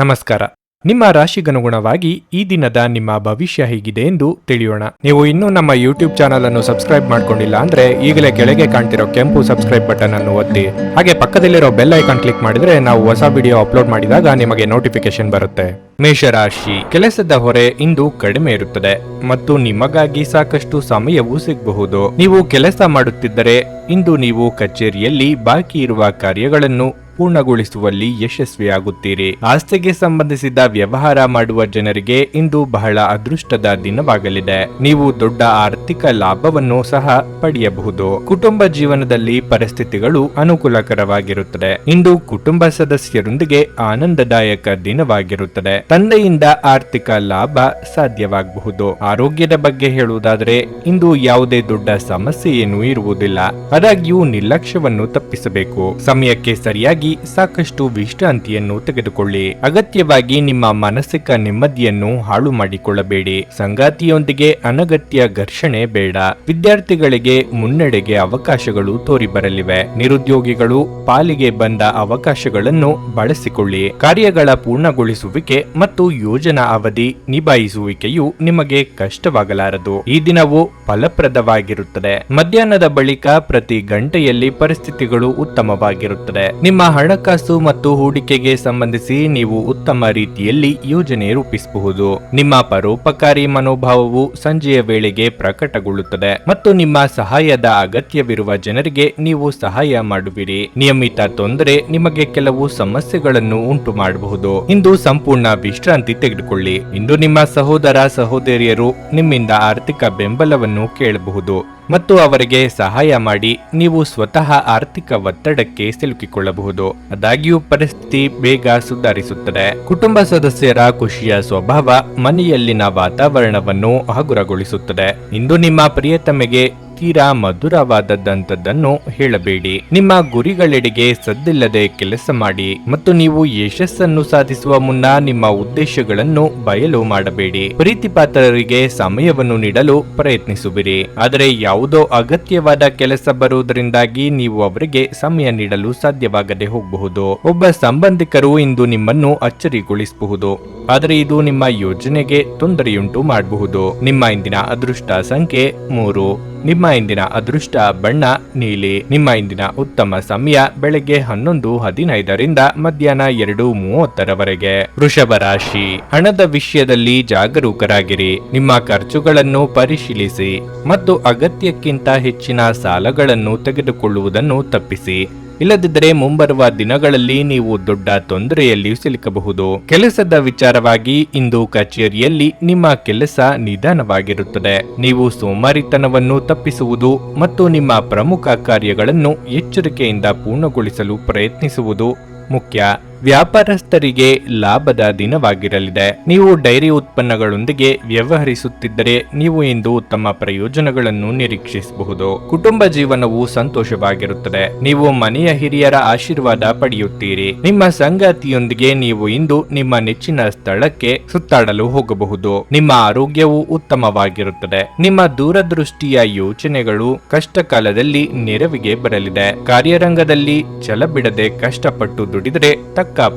ನಮಸ್ಕಾರ. ನಿಮ್ಮ ರಾಶಿಗನುಗುಣವಾಗಿ ಈ ದಿನದ ನಿಮ್ಮ ಭವಿಷ್ಯ ಹೇಗಿದೆ ಎಂದು ತಿಳಿಯೋಣ. ನೀವು ಇನ್ನೂ ನಮ್ಮ ಯೂಟ್ಯೂಬ್ ಚಾನಲ್ ಅನ್ನು ಸಬ್ಸ್ಕ್ರೈಬ್ ಮಾಡ್ಕೊಂಡಿಲ್ಲ ಅಂದ್ರೆ ಈಗಲೇ ಕೆಳಗೆ ಕಾಣ್ತಿರೋ ಕೆಂಪು ಸಬ್ಸ್ಕ್ರೈಬ್ ಬಟನ್ ಅನ್ನು ಒತ್ತಿ, ಹಾಗೆ ಪಕ್ಕದಲ್ಲಿರೋ ಬೆಲ್ ಐಕಾನ್ ಕ್ಲಿಕ್ ಮಾಡಿದ್ರೆ ನಾವು ಹೊಸ ವಿಡಿಯೋ ಅಪ್ಲೋಡ್ ಮಾಡಿದಾಗ ನಿಮಗೆ ನೋಟಿಫಿಕೇಶನ್ ಬರುತ್ತೆ. ಮೇಷರಾಶಿ, ಕೆಲಸದ ಹೊರೆ ಇಂದು ಕಡಿಮೆ ಇರುತ್ತದೆ ಮತ್ತು ನಿಮಗಾಗಿ ಸಾಕಷ್ಟು ಸಮಯವೂ ಸಿಗಬಹುದು. ನೀವು ಕೆಲಸ ಮಾಡುತ್ತಿದ್ದರೆ ಇಂದು ನೀವು ಕಚೇರಿಯಲ್ಲಿ ಬಾಕಿ ಇರುವ ಕಾರ್ಯಗಳನ್ನು ಪೂರ್ಣಗೊಳಿಸುವಲ್ಲಿ ಯಶಸ್ವಿಯಾಗುತ್ತೀರಿ. ಆಸ್ತಿಗೆ ಸಂಬಂಧಿಸಿದ ವ್ಯವಹಾರ ಮಾಡುವ ಜನರಿಗೆ ಇಂದು ಬಹಳ ಅದೃಷ್ಟದ ದಿನವಾಗಲಿದೆ. ನೀವು ದೊಡ್ಡ ಆರ್ಥಿಕ ಲಾಭವನ್ನು ಸಹ ಪಡೆಯಬಹುದು. ಕುಟುಂಬ ಜೀವನದಲ್ಲಿ ಪರಿಸ್ಥಿತಿಗಳು ಅನುಕೂಲಕರವಾಗಿರುತ್ತದೆ. ಇಂದು ಕುಟುಂಬ ಸದಸ್ಯರೊಂದಿಗೆ ಆನಂದದಾಯಕ ದಿನವಾಗಿರುತ್ತದೆ. ತಂದೆಯಿಂದ ಆರ್ಥಿಕ ಲಾಭ ಸಾಧ್ಯವಾಗಬಹುದು. ಆರೋಗ್ಯದ ಬಗ್ಗೆ ಹೇಳುವುದಾದರೆ ಇಂದು ಯಾವುದೇ ದೊಡ್ಡ ಸಮಸ್ಯೆ ಏನೂ ಇರುವುದಿಲ್ಲ. ಆದಾಗ್ಯೂ ನಿರ್ಲಕ್ಷ್ಯವನ್ನು ತಪ್ಪಿಸಬೇಕು. ಸಮಯಕ್ಕೆ ಸರಿಯಾಗಿ ಸಾಕಷ್ಟು ವಿಶ್ರಾಂತಿಯನ್ನು ತೆಗೆದುಕೊಳ್ಳಿ. ಅಗತ್ಯವಾಗಿ ನಿಮ್ಮ ಮಾನಸಿಕ ನೆಮ್ಮದಿಯನ್ನು ಹಾಳು ಮಾಡಿಕೊಳ್ಳಬೇಡಿ. ಸಂಗಾತಿಯೊಂದಿಗೆ ಅನಗತ್ಯ ಘರ್ಷಣೆ ಬೇಡ. ವಿದ್ಯಾರ್ಥಿಗಳಿಗೆ ಮುನ್ನಡೆಗೆ ಅವಕಾಶಗಳು ತೋರಿಬರಲಿವೆ. ನಿರುದ್ಯೋಗಿಗಳು ಪಾಲಿಗೆ ಬಂದ ಅವಕಾಶಗಳನ್ನು ಬಳಸಿಕೊಳ್ಳಿ. ಕಾರ್ಯಗಳ ಪೂರ್ಣಗೊಳಿಸುವಿಕೆ ಮತ್ತು ಯೋಜನಾ ಅವಧಿ ನಿಭಾಯಿಸುವಿಕೆಯು ನಿಮಗೆ ಕಷ್ಟವಾಗಲಾರದು. ಈ ದಿನವು ಫಲಪ್ರದವಾಗಿರುತ್ತದೆ. ಮಧ್ಯಾಹ್ನದ ಬಳಿಕ ಪ್ರತಿ ಗಂಟೆಯಲ್ಲಿ ಪರಿಸ್ಥಿತಿಗಳು ಉತ್ತಮವಾಗಿರುತ್ತದೆ. ನಿಮ್ಮ ಹಣಕಾಸು ಮತ್ತು ಹೂಡಿಕೆಗೆ ಸಂಬಂಧಿಸಿ ನೀವು ಉತ್ತಮ ರೀತಿಯಲ್ಲಿ ಯೋಜನೆ ರೂಪಿಸಬಹುದು. ನಿಮ್ಮ ಪರೋಪಕಾರಿ ಮನೋಭಾವವು ಸಂಜೆಯ ವೇಳೆಗೆ ಪ್ರಕಟಗೊಳ್ಳುತ್ತದೆ ಮತ್ತು ನಿಮ್ಮ ಸಹಾಯದ ಅಗತ್ಯವಿರುವ ಜನರಿಗೆ ನೀವು ಸಹಾಯ ಮಾಡುವಿರಿ. ನಿಯಮಿತ ತೊಂದರೆ ನಿಮಗೆ ಕೆಲವು ಸಮಸ್ಯೆಗಳನ್ನು ಉಂಟು ಮಾಡಬಹುದು. ಇಂದು ಸಂಪೂರ್ಣ ವಿಶ್ರಾಂತಿ ತೆಗೆದುಕೊಳ್ಳಿ. ಇಂದು ನಿಮ್ಮ ಸಹೋದರ ಸಹೋದರಿಯರು ನಿಮ್ಮಿಂದ ಆರ್ಥಿಕ ಬೆಂಬಲವನ್ನು ಕೇಳಬಹುದು ಮತ್ತು ಅವರಿಗೆ ಸಹಾಯ ಮಾಡಿ ನೀವು ಸ್ವತಃ ಆರ್ಥಿಕ ಒತ್ತಡಕ್ಕೆ ಸಿಲುಕಿಕೊಳ್ಳಬಹುದು. ಆದಾಗ್ಯೂ ಪರಿಸ್ಥಿತಿ ಬೇಗ ಸುಧಾರಿಸುತ್ತದೆ. ಕುಟುಂಬ ಸದಸ್ಯರ ಖುಷಿಯ ಸ್ವಭಾವ ಮನೆಯಲ್ಲಿನ ವಾತಾವರಣವನ್ನು ಹಗುರಗೊಳಿಸುತ್ತದೆ. ಇಂದು ನಿಮ್ಮ ಪ್ರಿಯತಮೆಗೆ ತೀರಾ ಮಧುರವಾದದ್ದನ್ನು ಹೇಳಬೇಡಿ. ನಿಮ್ಮ ಗುರಿಗಳೆಡೆಗೆ ಸದ್ದಿಲ್ಲದೆ ಕೆಲಸ ಮಾಡಿ ಮತ್ತು ನೀವು ಯಶಸ್ಸನ್ನು ಸಾಧಿಸುವ ಮುನ್ನ ನಿಮ್ಮ ಉದ್ದೇಶಗಳನ್ನು ಬಯಲು ಮಾಡಬೇಡಿ. ಪ್ರೀತಿಪಾತ್ರರಿಗೆ ಸಮಯವನ್ನು ನೀಡಲು ಪ್ರಯತ್ನಿಸುವಿರಿ, ಆದರೆ ಯಾವುದೋ ಅಗತ್ಯವಾದ ಕೆಲಸ ಬರುವುದರಿಂದಾಗಿ ನೀವು ಅವರಿಗೆ ಸಮಯ ನೀಡಲು ಸಾಧ್ಯವಾಗದೆ ಹೋಗಬಹುದು. ಒಬ್ಬ ಸಂಬಂಧಿಕರು ಇಂದು ನಿಮ್ಮನ್ನು ಅಚ್ಚರಿಗೊಳಿಸಬಹುದು, ಆದರೆ ಇದು ನಿಮ್ಮ ಯೋಜನೆಗೆ ತೊಂದರೆಯುಂಟು ಮಾಡಬಹುದು. ನಿಮ್ಮ ಇಂದಿನ ಅದೃಷ್ಟ ಸಂಖ್ಯೆ 3. ನಿಮ್ಮ ಇಂದಿನ ಅದೃಷ್ಟ ಬಣ್ಣ ನೀಲಿ. ನಿಮ್ಮ ಇಂದಿನ ಉತ್ತಮ ಸಮಯ ಬೆಳಗ್ಗೆ 11:15 ಮಧ್ಯಾಹ್ನ 2:30 ವೃಷಭ ರಾಶಿ, ಹಣದ ವಿಷಯದಲ್ಲಿ ಜಾಗರೂಕರಾಗಿರಿ. ನಿಮ್ಮ ಖರ್ಚುಗಳನ್ನು ಪರಿಶೀಲಿಸಿ ಮತ್ತು ಅಗತ್ಯಕ್ಕಿಂತ ಹೆಚ್ಚಿನ ಸಾಲಗಳನ್ನು ತೆಗೆದುಕೊಳ್ಳುವುದನ್ನು ತಪ್ಪಿಸಿ. ಇಲ್ಲದಿದ್ದರೆ ಮುಂಬರುವ ದಿನಗಳಲ್ಲಿ ನೀವು ದೊಡ್ಡ ತೊಂದರೆಯಲ್ಲಿ ಸಿಲುಕಬಹುದು. ಕೆಲಸದ ವಿಚಾರವಾಗಿ ಇಂದು ಕಚೇರಿಯಲ್ಲಿ ನಿಮ್ಮ ಕೆಲಸ ನಿಧಾನವಾಗಿರುತ್ತದೆ. ನೀವು ಸೋಮಾರಿತನವನ್ನು ತಪ್ಪಿಸುವುದು ಮತ್ತು ನಿಮ್ಮ ಪ್ರಮುಖ ಕಾರ್ಯಗಳನ್ನು ಎಚ್ಚರಿಕೆಯಿಂದ ಪೂರ್ಣಗೊಳಿಸಲು ಪ್ರಯತ್ನಿಸುವುದು ಮುಖ್ಯ. ವ್ಯಾಪಾರಸ್ಥರಿಗೆ ಲಾಭದ ದಿನವಾಗಿರಲಿದೆ. ನೀವು ಡೈರಿ ಉತ್ಪನ್ನಗಳೊಂದಿಗೆ ವ್ಯವಹರಿಸುತ್ತಿದ್ದರೆ ನೀವು ಇಂದು ಉತ್ತಮ ಪ್ರಯೋಜನಗಳನ್ನು ನಿರೀಕ್ಷಿಸಬಹುದು. ಕುಟುಂಬ ಜೀವನವು ಸಂತೋಷವಾಗಿರುತ್ತದೆ. ನೀವು ಮನೆಯ ಹಿರಿಯರ ಆಶೀರ್ವಾದ ಪಡೆಯುತ್ತೀರಿ. ನಿಮ್ಮ ಸಂಗಾತಿಯೊಂದಿಗೆ ನೀವು ಇಂದು ನಿಮ್ಮ ನೆಚ್ಚಿನ ಸ್ಥಳಕ್ಕೆ ಸುತ್ತಾಡಲು ಹೋಗಬಹುದು. ನಿಮ್ಮ ಆರೋಗ್ಯವು ಉತ್ತಮವಾಗಿರುತ್ತದೆ. ನಿಮ್ಮ ದೂರದೃಷ್ಟಿಯ ಯೋಚನೆಗಳು ಕಷ್ಟ ಕಾಲದಲ್ಲಿ ನೆರವಿಗೆ ಬರಲಿದೆ. ಕಾರ್ಯರಂಗದಲ್ಲಿ ಛಲಬಿಡದೆ ಕಷ್ಟಪಟ್ಟು ದುಡಿದರೆ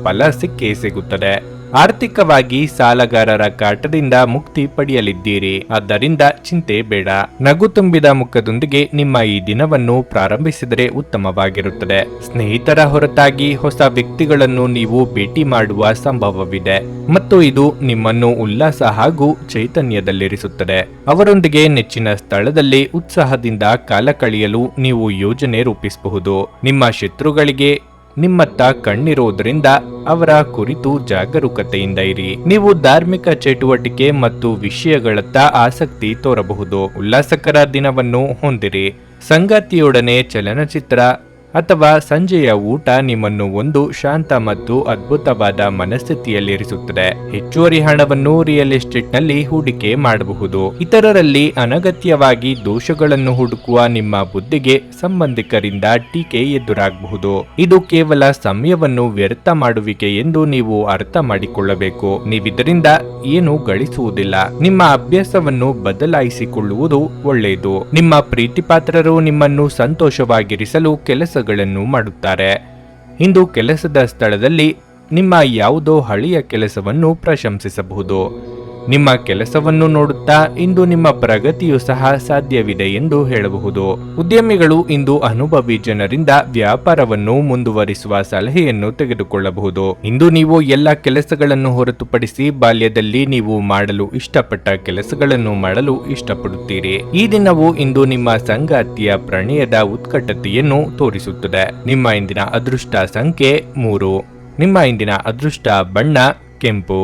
ಫಲ ಸಿಕ್ಕೇ ಸಿಗುತ್ತದೆ. ಆರ್ಥಿಕವಾಗಿ ಸಾಲಗಾರರ ಕಾಟದಿಂದ ಮುಕ್ತಿ ಪಡೆಯಲಿದ್ದೀರಿ. ಆದ್ದರಿಂದ ಚಿಂತೆ ಬೇಡ. ನಗು ತುಂಬಿದ ಮುಖದೊಂದಿಗೆ ನಿಮ್ಮ ಈ ದಿನವನ್ನು ಪ್ರಾರಂಭಿಸಿದರೆ ಉತ್ತಮವಾಗಿರುತ್ತದೆ. ಸ್ನೇಹಿತರ ಹೊರತಾಗಿ ಹೊಸ ವ್ಯಕ್ತಿಗಳನ್ನು ನೀವು ಭೇಟಿ ಮಾಡುವ ಸಂಭವವಿದೆ ಮತ್ತು ಇದು ನಿಮ್ಮನ್ನು ಉಲ್ಲಾಸ ಹಾಗೂ ಚೈತನ್ಯದಲ್ಲಿರಿಸುತ್ತದೆ. ಅವರೊಂದಿಗೆ ನೆಚ್ಚಿನ ಸ್ಥಳದಲ್ಲಿ ಉತ್ಸಾಹದಿಂದ ಕಾಲ ಕಳೆಯಲು ನೀವು ಯೋಜನೆ ರೂಪಿಸಬಹುದು. ನಿಮ್ಮ ಶತ್ರುಗಳಿಗೆ ನಿಮ್ಮತ್ತ ಕಣ್ಣಿರುವುದರಿಂದ ಅವರ ಕುರಿತು ಜಾಗರೂಕತೆಯಿಂದ ಇರಿ. ನೀವು ಧಾರ್ಮಿಕ ಚಟುವಟಿಕೆ ಮತ್ತು ವಿಷಯಗಳತ್ತ ಆಸಕ್ತಿ ತೋರಬಹುದು. ಉಲ್ಲಾಸಕರ ದಿನವನ್ನು ಹೊಂದಿರಿ. ಸಂಗಾತಿಯೊಡನೆ ಚಲನಚಿತ್ರ ಅಥವಾ ಸಂಜೆಯ ಊಟ ನಿಮ್ಮನ್ನು ಒಂದು ಶಾಂತ ಮತ್ತು ಅದ್ಭುತವಾದ ಮನಸ್ಥಿತಿಯಲ್ಲಿರಿಸುತ್ತದೆ. ಹೆಚ್ಚುವರಿ ಹಣವನ್ನು ರಿಯಲ್ ಎಸ್ಟೇಟ್ನಲ್ಲಿ ಹೂಡಿಕೆ ಮಾಡಬಹುದು. ಇತರರಲ್ಲಿ ಅನಗತ್ಯವಾಗಿ ದೋಷಗಳನ್ನು ಹುಡುಕುವ ನಿಮ್ಮ ಬುದ್ಧಿಗೆ ಸಂಬಂಧಿಕರಿಂದ ಟೀಕೆ ಎದುರಾಗಬಹುದು. ಇದು ಕೇವಲ ಸಮಯವನ್ನು ವ್ಯರ್ಥ ಮಾಡುವಿಕೆ ಎಂದು ನೀವು ಅರ್ಥ ಮಾಡಿಕೊಳ್ಳಬೇಕು. ನೀವಿದರಿಂದ ಏನು ಗಳಿಸುವುದಿಲ್ಲ. ನಿಮ್ಮ ಅಭ್ಯಾಸವನ್ನು ಬದಲಾಯಿಸಿಕೊಳ್ಳುವುದು ಒಳ್ಳೆಯದು. ನಿಮ್ಮ ಪ್ರೀತಿಪಾತ್ರರು ನಿಮ್ಮನ್ನು ಸಂತೋಷವಾಗಿರಿಸಲು ಕೆಲಸಗಳನ್ನು ಮಾಡುತ್ತಾರೆ. ಇಂದು ಕೆಲಸದ ಸ್ಥಳದಲ್ಲಿ ನಿಮ್ಮ ಯಾವುದೋ ಹಳೆಯ ಕೆಲಸವನ್ನು ಪ್ರಶಂಸಿಸಬಹುದು. ನಿಮ್ಮ ಕೆಲಸವನ್ನು ನೋಡುತ್ತಾ ಇಂದು ನಿಮ್ಮ ಪ್ರಗತಿಯು ಸಹ ಸಾಧ್ಯವಿದೆ ಎಂದು ಹೇಳಬಹುದು. ಉದ್ಯಮಿಗಳು ಇಂದು ಅನುಭವಿ ಜನರಿಂದ ವ್ಯಾಪಾರವನ್ನು ಮುಂದುವರಿಸುವ ಸಲಹೆಯನ್ನು ತೆಗೆದುಕೊಳ್ಳಬಹುದು. ಇಂದು ನೀವು ಎಲ್ಲ ಕೆಲಸಗಳನ್ನು ಹೊರತುಪಡಿಸಿ ಬಾಲ್ಯದಲ್ಲಿ ನೀವು ಮಾಡಲು ಇಷ್ಟಪಟ್ಟ ಕೆಲಸಗಳನ್ನು ಮಾಡಲು ಇಷ್ಟಪಡುತ್ತೀರಿ. ಈ ದಿನವು ಇಂದು ನಿಮ್ಮ ಸಂಗಾತಿಯ ಪ್ರಣಯದ ಉತ್ಕಟತೆಯನ್ನು ತೋರಿಸುತ್ತದೆ. ನಿಮ್ಮ ಇಂದಿನ ಅದೃಷ್ಟ ಸಂಖ್ಯೆ 3. ನಿಮ್ಮ ಇಂದಿನ ಅದೃಷ್ಟ ಬಣ್ಣ ಕೆಂಪು.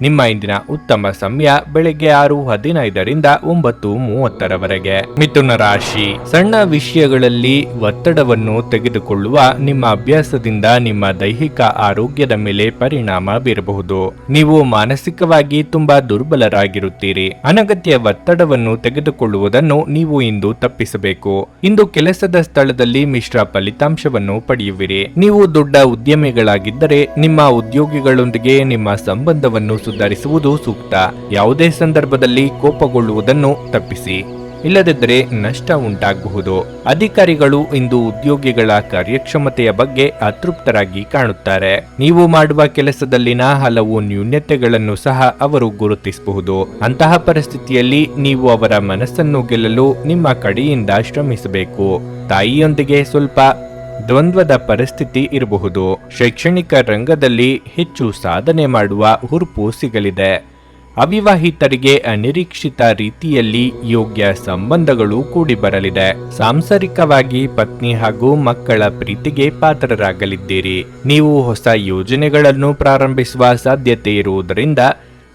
ನಿಮ್ಮ ಇಂದಿನ ಉತ್ತಮ ಸಮಯ ಬೆಳಗ್ಗೆ 6:15ರಿಂದ 9:30ರವರೆಗೆ. ಮಿಥುನ ರಾಶಿ. ಸಣ್ಣ ವಿಷಯಗಳಲ್ಲಿ ಒತ್ತಡವನ್ನು ತೆಗೆದುಕೊಳ್ಳುವ ನಿಮ್ಮ ಅಭ್ಯಾಸದಿಂದ ನಿಮ್ಮ ದೈಹಿಕ ಆರೋಗ್ಯದ ಮೇಲೆ ಪರಿಣಾಮ ಬೀರಬಹುದು. ನೀವು ಮಾನಸಿಕವಾಗಿ ತುಂಬಾ ದುರ್ಬಲರಾಗಿರುತ್ತೀರಿ. ಅನಗತ್ಯ ಒತ್ತಡವನ್ನು ತೆಗೆದುಕೊಳ್ಳುವುದನ್ನು ನೀವು ಇಂದು ತಪ್ಪಿಸಬೇಕು. ಇಂದು ಕೆಲಸದ ಸ್ಥಳದಲ್ಲಿ ಮಿಶ್ರ ಫಲಿತಾಂಶವನ್ನು ಪಡೆಯುವಿರಿ. ನೀವು ದೊಡ್ಡ ಉದ್ಯಮಿಗಳಾಗಿದ್ದರೆ ನಿಮ್ಮ ಉದ್ಯೋಗಿಗಳೊಂದಿಗೆ ನಿಮ್ಮ ಸಂಬಂಧವನ್ನು ಸುಧಾರಿಸುವುದು ಸೂಕ್ತ. ಯಾವುದೇ ಸಂದರ್ಭದಲ್ಲಿ ಕೋಪಗೊಳ್ಳುವುದನ್ನು ತಪ್ಪಿಸಿ, ಇಲ್ಲದಿದ್ದರೆ ನಷ್ಟ ಉಂಟಾಗಬಹುದು. ಅಧಿಕಾರಿಗಳು ಇಂದು ಉದ್ಯೋಗಿಗಳ ಕಾರ್ಯಕ್ಷಮತೆಯ ಬಗ್ಗೆ ಅತೃಪ್ತರಾಗಿ ಕಾಣುತ್ತಾರೆ. ನೀವು ಮಾಡುವ ಕೆಲಸದಲ್ಲಿನ ಹಲವು ನ್ಯೂನತೆಗಳನ್ನು ಸಹ ಅವರು ಗುರುತಿಸಬಹುದು. ಅಂತಹ ಪರಿಸ್ಥಿತಿಯಲ್ಲಿ ನೀವು ಅವರ ಮನಸ್ಸನ್ನು ಗೆಲ್ಲಲು ನಿಮ್ಮ ಕಡೆಯಿಂದ ಶ್ರಮಿಸಬೇಕು. ತಾಯಿಯೊಂದಿಗೆ ಸ್ವಲ್ಪ ದ್ವಂದ್ವದ ಪರಿಸ್ಥಿತಿ ಇರಬಹುದು. ಶೈಕ್ಷಣಿಕ ರಂಗದಲ್ಲಿ ಹೆಚ್ಚು ಸಾಧನೆ ಮಾಡುವ ಹುರುಪು ಸಿಗಲಿದೆ. ಅವಿವಾಹಿತರಿಗೆ ಅನಿರೀಕ್ಷಿತ ರೀತಿಯಲ್ಲಿ ಯೋಗ್ಯ ಸಂಬಂಧಗಳು ಕೂಡಿ ಬರಲಿದೆ. ಸಾಂಸಾರಿಕವಾಗಿ ಪತ್ನಿ ಹಾಗೂ ಮಕ್ಕಳ ಪ್ರೀತಿಗೆ ಪಾತ್ರರಾಗಲಿದ್ದೀರಿ. ನೀವು ಹೊಸ ಯೋಜನೆಗಳನ್ನು ಪ್ರಾರಂಭಿಸುವ ಸಾಧ್ಯತೆ ಇರುವುದರಿಂದ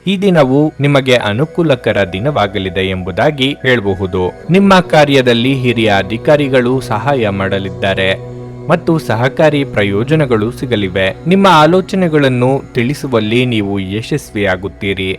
ಈ ದಿನವು ನಿಮಗೆ ಅನುಕೂಲಕರ ದಿನವಾಗಲಿದೆ ಎಂಬುದಾಗಿ ಹೇಳಬಹುದು. ನಿಮ್ಮ ಕಾರ್ಯದಲ್ಲಿ ಹಿರಿಯ ಅಧಿಕಾರಿಗಳು ಸಹಾಯ ಮಾಡಲಿದ್ದಾರೆ ಮತ್ತು ಸಹಕಾರಿ ಪ್ರಯೋಜನಗಳು ಸಿಗಲಿವೆ. ನಿಮ್ಮ ಆಲೋಚನೆಗಳನ್ನು ತಿಳಿಸುವಲ್ಲಿ ನೀವು ಯಶಸ್ವಿಯಾಗುತ್ತೀರಿ.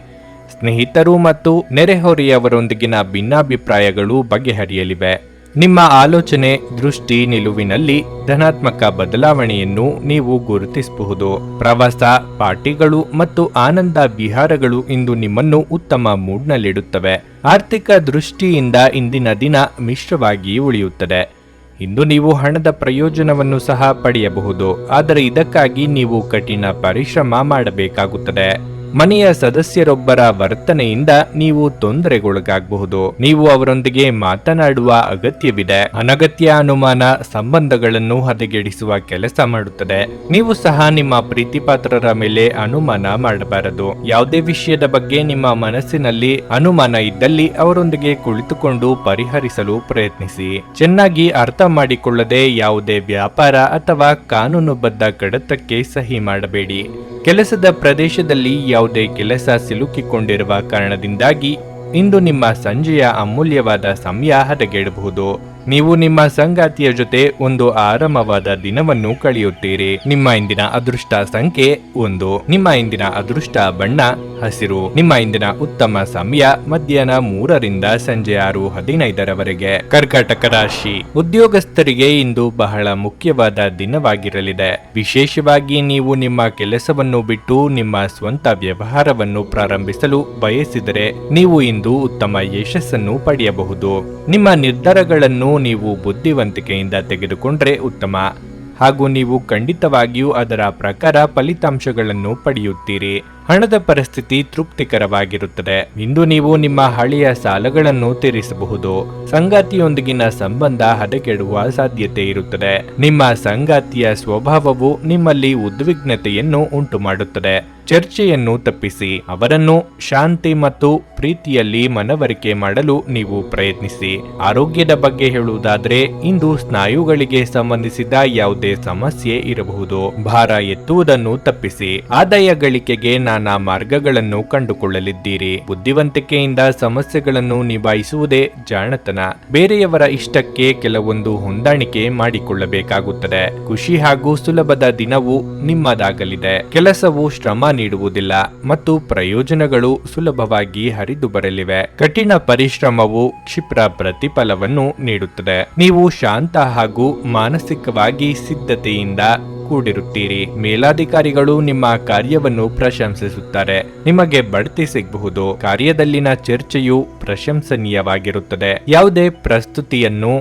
ಸ್ನೇಹಿತರು ಮತ್ತು ನೆರೆಹೊರೆಯವರೊಂದಿಗಿನ ಭಿನ್ನಾಭಿಪ್ರಾಯಗಳು ಬಗೆಹರಿಯಲಿವೆ. ನಿಮ್ಮ ಆಲೋಚನೆ, ದೃಷ್ಟಿ, ನಿಲುವಿನಲ್ಲಿ ಧನಾತ್ಮಕ ಬದಲಾವಣೆಯನ್ನು ನೀವು ಗುರುತಿಸಬಹುದು. ಪ್ರವಾಸ, ಪಾರ್ಟಿಗಳು ಮತ್ತು ಆನಂದ ವಿಹಾರಗಳು ಇಂದು ನಿಮ್ಮನ್ನು ಉತ್ತಮ ಮೂಡ್ನಲ್ಲಿಡುತ್ತವೆ. ಆರ್ಥಿಕ ದೃಷ್ಟಿಯಿಂದ ಇಂದಿನ ದಿನ ಮಿಶ್ರವಾಗಿ ಉಳಿಯುತ್ತದೆ. ಇಂದು ನೀವು ಹಣದ ಪ್ರಯೋಜನವನ್ನು ಸಹ ಪಡೆಯಬಹುದು, ಆದರೆ ಇದಕ್ಕಾಗಿ ನೀವು ಕಠಿಣ ಪರಿಶ್ರಮ ಮಾಡಬೇಕಾಗುತ್ತದೆ. ಮನೆಯ ಸದಸ್ಯರೊಬ್ಬರ ವರ್ತನೆಯಿಂದ ನೀವು ತೊಂದರೆಗೊಳಗಾಗಬಹುದು. ನೀವು ಅವರೊಂದಿಗೆ ಮಾತನಾಡುವ ಅಗತ್ಯವಿದೆ. ಅನಗತ್ಯ ಅನುಮಾನ ಸಂಬಂಧಗಳನ್ನು ಹದಗೆಡಿಸುವ ಕೆಲಸ ಮಾಡುತ್ತದೆ. ನೀವು ಸಹ ನಿಮ್ಮ ಪ್ರೀತಿಪಾತ್ರರ ಮೇಲೆ ಅನುಮಾನ ಮಾಡಬಾರದು. ಯಾವುದೇ ವಿಷಯದ ಬಗ್ಗೆ ನಿಮ್ಮ ಮನಸ್ಸಿನಲ್ಲಿ ಅನುಮಾನ ಇದ್ದಲ್ಲಿ ಅವರೊಂದಿಗೆ ಕುಳಿತುಕೊಂಡು ಪರಿಹರಿಸಲು ಪ್ರಯತ್ನಿಸಿ. ಚೆನ್ನಾಗಿ ಅರ್ಥ ಮಾಡಿಕೊಳ್ಳದೆ ಯಾವುದೇ ವ್ಯಾಪಾರ ಅಥವಾ ಕಾನೂನುಬದ್ಧ ಕಡತಕ್ಕೆ ಸಹಿ ಮಾಡಬೇಡಿ. ಕೆಲಸದ ಪ್ರದೇಶದಲ್ಲಿ ಯಾವುದೇ ಕೆಲಸ ಸಿಲುಕಿಕೊಂಡಿರುವ ಕಾರಣದಿಂದಾಗಿ ಇಂದು ನಿಮ್ಮ ಸಂಜೆಯ ಅಮೂಲ್ಯವಾದ ಸಮಯ ಹದಗೆಡಬಹುದು. ನೀವು ನಿಮ್ಮ ಸಂಗಾತಿಯ ಜೊತೆ ಒಂದು ಆರಾಮವಾದ ದಿನವನ್ನು ಕಳೆಯುತ್ತೀರಿ. ನಿಮ್ಮ ಇಂದಿನ ಅದೃಷ್ಟ ಸಂಖ್ಯೆ 1. ನಿಮ್ಮ ಇಂದಿನ ಅದೃಷ್ಟ ಬಣ್ಣ ಹಸಿರು. ನಿಮ್ಮ ಇಂದಿನ ಉತ್ತಮ ಸಮಯ ಮಧ್ಯಾಹ್ನ 3ರಿಂದ ಸಂಜೆ 6:15ರವರೆಗೆ. ಕರ್ಕಾಟಕ ರಾಶಿ. ಉದ್ಯೋಗಸ್ಥರಿಗೆ ಇಂದು ಬಹಳ ಮುಖ್ಯವಾದ ದಿನವಾಗಿರಲಿದೆ. ವಿಶೇಷವಾಗಿ ನೀವು ನಿಮ್ಮ ಕೆಲಸವನ್ನು ಬಿಟ್ಟು ನಿಮ್ಮ ಸ್ವಂತ ವ್ಯವಹಾರವನ್ನು ಪ್ರಾರಂಭಿಸಲು ಬಯಸಿದರೆ ನೀವು ಇಂದು ಉತ್ತಮ ಯಶಸ್ಸನ್ನು ಪಡೆಯಬಹುದು. ನಿಮ್ಮ ನಿರ್ಧಾರಗಳನ್ನು ನೀವು ಬುದ್ಧಿವಂತಿಕೆಯಿಂದ ತೆಗೆದುಕೊಂಡರೆ ಉತ್ತಮ, ಹಾಗೂ ನೀವು ಖಂಡಿತವಾಗಿಯೂ ಅದರ ಪ್ರಕಾರ ಫಲಿತಾಂಶಗಳನ್ನು ಪಡೆಯುತ್ತೀರಿ. ಹಣದ ಪರಿಸ್ಥಿತಿ ತೃಪ್ತಿಕರವಾಗಿರುತ್ತದೆ. ಇಂದು ನೀವು ನಿಮ್ಮ ಹಳೆಯ ಸಾಲಗಳನ್ನು ತೀರಿಸಬಹುದು. ಸಂಗಾತಿಯೊಂದಿಗಿನ ಸಂಬಂಧ ಹದಗೆಡುವ ಸಾಧ್ಯತೆ ಇರುತ್ತದೆ. ನಿಮ್ಮ ಸಂಗಾತಿಯ ಸ್ವಭಾವವು ನಿಮ್ಮಲ್ಲಿ ಉದ್ವಿಗ್ನತೆಯನ್ನು ಉಂಟು ಮಾಡುತ್ತದೆ. ಚರ್ಚೆಯನ್ನು ತಪ್ಪಿಸಿ ಅವರನ್ನು ಶಾಂತಿ ಮತ್ತು ಪ್ರೀತಿಯಲ್ಲಿ ಮನವರಿಕೆ ಮಾಡಲು ನೀವು ಪ್ರಯತ್ನಿಸಿ. ಆರೋಗ್ಯದ ಬಗ್ಗೆ ಹೇಳುವುದಾದರೆ ಇಂದು ಸ್ನಾಯುಗಳಿಗೆ ಸಂಬಂಧಿಸಿದ ಯಾವುದೇ ಸಮಸ್ಯೆ ಇರಬಹುದು. ಭಾರ ಎತ್ತುವುದನ್ನು ತಪ್ಪಿಸಿ. ಆದಾಯ ಗಳಿಕೆಗೆ ನಾನಾ ಮಾರ್ಗಗಳನ್ನು ಕಂಡುಕೊಳ್ಳಲಿದ್ದೀರಿ. ಬುದ್ಧಿವಂತಿಕೆಯಿಂದ ಸಮಸ್ಯೆಗಳನ್ನು ನಿಭಾಯಿಸುವುದೇ ಜಾಣತನ. ಬೇರೆಯವರ ಇಷ್ಟಕ್ಕೆ ಕೆಲವೊಂದು ಹೊಂದಾಣಿಕೆ ಮಾಡಿಕೊಳ್ಳಬೇಕಾಗುತ್ತದೆ. ಖುಷಿ ಹಾಗೂ ಸುಲಭದ ದಿನವು ನಿಮ್ಮದಾಗಲಿದೆ. ಕೆಲಸವು ಶ್ರಮ ನೀಡುವುದಿಲ್ಲ ಮತ್ತು ಪ್ರಯೋಜನಗಳು ಸುಲಭವಾಗಿ ಹರಿದು ಬರಲಿವೆ. ಕಠಿಣ ಪರಿಶ್ರಮವು ಕ್ಷಿಪ್ರ ಪ್ರತಿಫಲವನ್ನು ನೀಡುತ್ತದೆ. ನೀವು ಶಾಂತ ಹಾಗೂ ಮಾನಸಿಕವಾಗಿ ಸಿದ್ಧತೆಯಿಂದ ಕೂಡಿರುತ್ತೀರಿ. ಮೇಲಾಧಿಕಾರಿಗಳು ನಿಮ್ಮ ಕಾರ್ಯವನ್ನು ಪ್ರಶಂಸಿಸುತ್ತಾರೆ. ನಿಮಗೆ ಬಡ್ತಿ ಸಿಗಬಹುದು. ಕಾರ್ಯದಲ್ಲಿನ ಚರ್ಚೆಯು ಪ್ರಶಂಸನೀಯವಾಗಿರುತ್ತದೆ. ಯಾವುದೇ ಪ್ರಸ್ತುತಿಯನ್ನು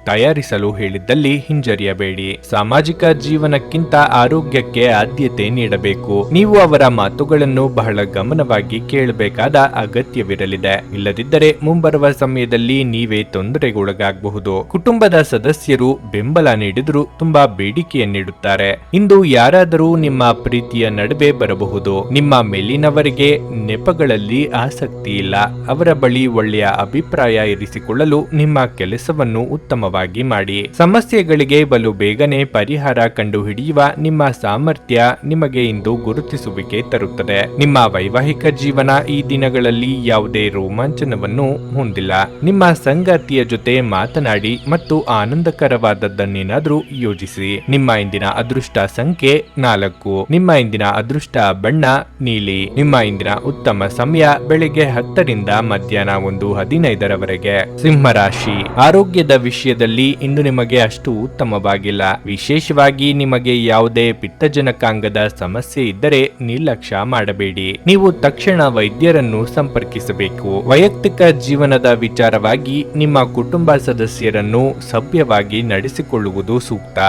ತಯಾರಿಸಲು ಹೇಳಿದ್ದಲ್ಲಿ ಹಿಂಜರಿಯಬೇಡಿ. ಸಾಮಾಜಿಕ ಜೀವನಕ್ಕಿಂತ ಆರೋಗ್ಯಕ್ಕೆ ಆದ್ಯತೆ ನೀಡಬೇಕು. ನೀವು ಅವರ ಮಾತುಗಳನ್ನು ಬಹಳ ಗಮನವಾಗಿ ಕೇಳಬೇಕಾದ ಅಗತ್ಯವಿರಲಿದೆ. ಇಲ್ಲದಿದ್ದರೆ ಮುಂಬರುವ ಸಮಯದಲ್ಲಿ ನೀವೇ ತೊಂದರೆಗೊಳಗಾಗಬಹುದು. ಕುಟುಂಬದ ಸದಸ್ಯರು ಬೆಂಬಲ ನೀಡಿದರೂ ತುಂಬಾ ಬೇಡಿಕೆಯನ್ನಿಡುತ್ತಾರೆ. ಇಂದು ಯಾರಾದರೂ ನಿಮ್ಮ ಪ್ರೀತಿಯ ನಡುವೆ ಬರಬಹುದು. ನಿಮ್ಮ ಮೇಲಿನವರಿಗೆ ನೆಪಗಳಲ್ಲಿ ಆಸಕ್ತಿ ಇಲ್ಲ. ಅವರ ಬಳಿ ಒಳ್ಳೆಯ ಅಭಿಪ್ರಾಯ ಇರಿಸಿಕೊಳ್ಳಲು ನಿಮ್ಮ ಕೆಲಸವನ್ನು ಉತ್ತಮವಾಗಿ ಮಾಡಿ. ಸಮಸ್ಯೆಗಳಿಗೆ ಬಲು ಬೇಗನೆ ಪರಿಹಾರ ಕಂಡುಹಿಡಿಯುವ ನಿಮ್ಮ ಸಾಮರ್ಥ್ಯ ನಿಮಗೆ ಇಂದು ಗುರುತಿಸುವಿಕೆ ತರುತ್ತದೆ. ನಿಮ್ಮ ವೈವಾಹಿಕ ಜೀವನ ಈ ದಿನಗಳಲ್ಲಿ ಯಾವುದೇ ರೋಮಾಂಚನವನ್ನು ಹೊಂದಿಲ್ಲ. ನಿಮ್ಮ ಸಂಗಾತಿಯ ಜೊತೆ ಮಾತನಾಡಿ ಮತ್ತು ಆನಂದಕರವಾದದ್ದನ್ನೇನಾದ್ರೂ ಯೋಜಿಸಿ. ನಿಮ್ಮ ಇಂದಿನ ಅದೃಷ್ಟ ಸಂಖ್ಯೆ 4. ನಿಮ್ಮ ಇಂದಿನ ಅದೃಷ್ಟ ಬಣ್ಣ ನೀಲಿ. ನಿಮ್ಮ ಇಂದಿನ ಉತ್ತಮ ಸಮಯ ಬೆಳಿಗ್ಗೆ 10 ರಿಂದ ಮಧ್ಯಾಹ್ನ 1:15 ಸಿಂಹರಾಶಿ. ಆರೋಗ್ಯದ ವಿಷಯದಲ್ಲಿ ಇಂದು ನಿಮಗೆ ಅಷ್ಟು ಉತ್ತಮವಾಗಿಲ್ಲ. ವಿಶೇಷವಾಗಿ ನಿಮಗೆ ಯಾವುದೇ ಪಿತ್ತಜನಕಾಂಗದ ಸಮಸ್ಯೆ ಇದ್ದರೆ ನಿರ್ಲಕ್ಷ್ಯ ಮಾಡಬೇಡಿ. ನೀವು ತಕ್ಷಣ ವೈದ್ಯರನ್ನು ಸಂಪರ್ಕಿಸಬೇಕು. ವೈಯಕ್ತಿಕ ಜೀವನದ ವಿಚಾರವಾಗಿ ನಿಮ್ಮ ಕುಟುಂಬ ಸದಸ್ಯರನ್ನು ಸಭ್ಯವಾಗಿ ನಡೆಸಿಕೊಳ್ಳುವುದು ಸೂಕ್ತ.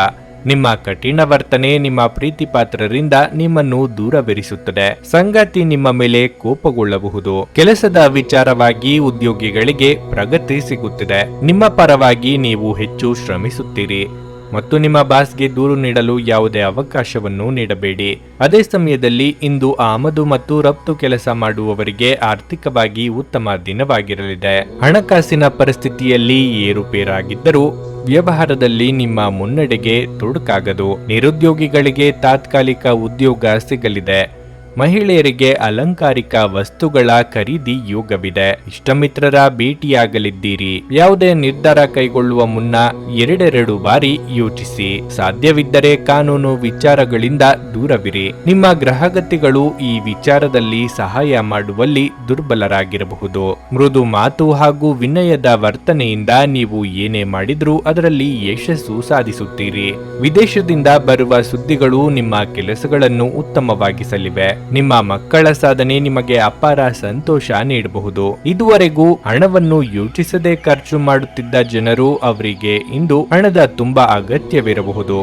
ನಿಮ್ಮ ಕಠಿಣ ವರ್ತನೆ ನಿಮ್ಮ ಪ್ರೀತಿ ಪಾತ್ರರಿಂದ ನಿಮ್ಮನ್ನು ದೂರವಿರಿಸುತ್ತದೆ. ಸಂಗಾತಿ ನಿಮ್ಮ ಮೇಲೆ ಕೋಪಗೊಳ್ಳಬಹುದು. ಕೆಲಸದ ವಿಚಾರವಾಗಿ ಉದ್ಯೋಗಿಗಳಿಗೆ ಪ್ರಗತಿ ಸಿಗುತ್ತಿದೆ. ನಿಮ್ಮ ಪರವಾಗಿ ನೀವು ಹೆಚ್ಚು ಶ್ರಮಿಸುತ್ತೀರಿ ಮತ್ತು ನಿಮ್ಮ ಬಾಸ್ಗೆ ದೂರು ನೀಡಲು ಯಾವುದೇ ಅವಕಾಶವನ್ನು ನೀಡಬೇಡಿ. ಅದೇ ಸಮಯದಲ್ಲಿ ಇಂದು ಆಮದು ಮತ್ತು ರಫ್ತು ಕೆಲಸ ಮಾಡುವವರಿಗೆ ಆರ್ಥಿಕವಾಗಿ ಉತ್ತಮ ದಿನವಾಗಿರಲಿದೆ. ಹಣಕಾಸಿನ ಪರಿಸ್ಥಿತಿಯಲ್ಲಿ ಏರುಪೇರಾಗಿದ್ದರೂ ವ್ಯವಹಾರದಲ್ಲಿ ನಿಮ್ಮ ಮುನ್ನಡೆಗೆ ತೊಡಕಾಗದು. ನಿರುದ್ಯೋಗಿಗಳಿಗೆ ತಾತ್ಕಾಲಿಕ ಉದ್ಯೋಗ ಸಿಗಲಿದೆ. ಮಹಿಳೆಯರಿಗೆ ಅಲಂಕಾರಿಕ ವಸ್ತುಗಳ ಖರೀದಿ ಯೋಗವಿದೆ. ಇಷ್ಟಮಿತ್ರರ ಭೇಟಿಯಾಗಲಿದ್ದೀರಿ. ಯಾವುದೇ ನಿರ್ಧಾರ ಕೈಗೊಳ್ಳುವ ಮುನ್ನ 2 ಬಾರಿ ಯೋಚಿಸಿ. ಸಾಧ್ಯವಿದ್ದರೆ ಕಾನೂನು ವಿಚಾರಗಳಿಂದ ದೂರವಿರಿ. ನಿಮ್ಮ ಗ್ರಹಗತಿಗಳು ಈ ವಿಚಾರದಲ್ಲಿ ಸಹಾಯ ಮಾಡುವಲ್ಲಿ ದುರ್ಬಲರಾಗಿರಬಹುದು. ಮೃದು ಮಾತು ಹಾಗೂ ವಿನಯದ ವರ್ತನೆಯಿಂದ ನೀವು ಏನೇ ಮಾಡಿದ್ರೂ ಅದರಲ್ಲಿ ಯಶಸ್ಸು ಸಾಧಿಸುತ್ತೀರಿ. ವಿದೇಶದಿಂದ ಬರುವ ಸುದ್ದಿಗಳು ನಿಮ್ಮ ಕೆಲಸಗಳನ್ನು ಉತ್ತಮವಾಗಿಸಲಿವೆ. ನಿಮ್ಮ ಮಕ್ಕಳ ಸಾಧನೆ ನಿಮಗೆ ಅಪಾರ ಸಂತೋಷ ನೀಡಬಹುದು. ಇದುವರೆಗೂ ಹಣವನ್ನು ಯೋಚಿಸದೆ ಖರ್ಚು ಮಾಡುತ್ತಿದ್ದ ಜನರು ಅವರಿಗೆ ಇಂದು ಹಣದ ತುಂಬಾ ಅಗತ್ಯವಿರಬಹುದು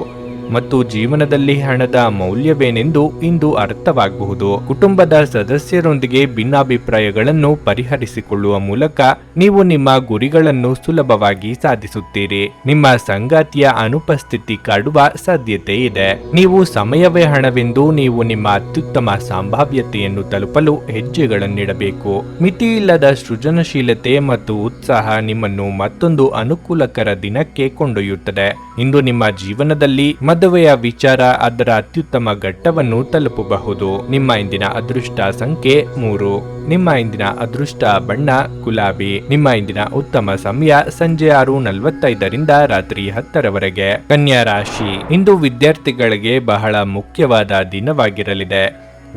ಮತ್ತು ಜೀವನದಲ್ಲಿ ಹಣದ ಮೌಲ್ಯವೇನೆಂದು ಇಂದು ಅರ್ಥವಾಗಬಹುದು. ಕುಟುಂಬದ ಸದಸ್ಯರೊಂದಿಗೆ ಭಿನ್ನಾಭಿಪ್ರಾಯಗಳನ್ನು ಪರಿಹರಿಸಿಕೊಳ್ಳುವ ಮೂಲಕ ನೀವು ನಿಮ್ಮ ಗುರಿಗಳನ್ನು ಸುಲಭವಾಗಿ ಸಾಧಿಸುತ್ತೀರಿ. ನಿಮ್ಮ ಸಂಗಾತಿಯ ಅನುಪಸ್ಥಿತಿ ಕಾಡುವ ಸಾಧ್ಯತೆ ಇದೆ. ನೀವು ಸಮಯವೇ ಹಣವೆಂದು ನೀವು ನಿಮ್ಮ ಅತ್ಯುತ್ತಮ ಸಂಭಾವ್ಯತೆಯನ್ನು ತಲುಪಲು ಹೆಜ್ಜೆಗಳನ್ನಿಡಬೇಕು. ಮಿತಿಯಿಲ್ಲದ ಸೃಜನಶೀಲತೆ ಮತ್ತು ಉತ್ಸಾಹ ನಿಮ್ಮನ್ನು ಮತ್ತೊಂದು ಅನುಕೂಲಕರ ದಿನಕ್ಕೆ ಕೊಂಡೊಯ್ಯುತ್ತದೆ. ಇಂದು ನಿಮ್ಮ ಜೀವನದಲ್ಲಿ ಮದುವೆಯ ವಿಚಾರ ಅದರ ಅತ್ಯುತ್ತಮ ಘಟ್ಟವನ್ನು ತಲುಪಬಹುದು. ನಿಮ್ಮ ಇಂದಿನ ಅದೃಷ್ಟ ಸಂಖ್ಯೆ 3. ನಿಮ್ಮ ಇಂದಿನ ಅದೃಷ್ಟ ಬಣ್ಣ ಗುಲಾಬಿ. ನಿಮ್ಮ ಇಂದಿನ ಉತ್ತಮ ಸಮಯ ಸಂಜೆ 6:45 ರಿಂದ ರಾತ್ರಿ 10 ಕನ್ಯಾ ರಾಶಿ. ಇಂದು ವಿದ್ಯಾರ್ಥಿಗಳಿಗೆ ಬಹಳ ಮುಖ್ಯವಾದ ದಿನವಾಗಿರಲಿದೆ.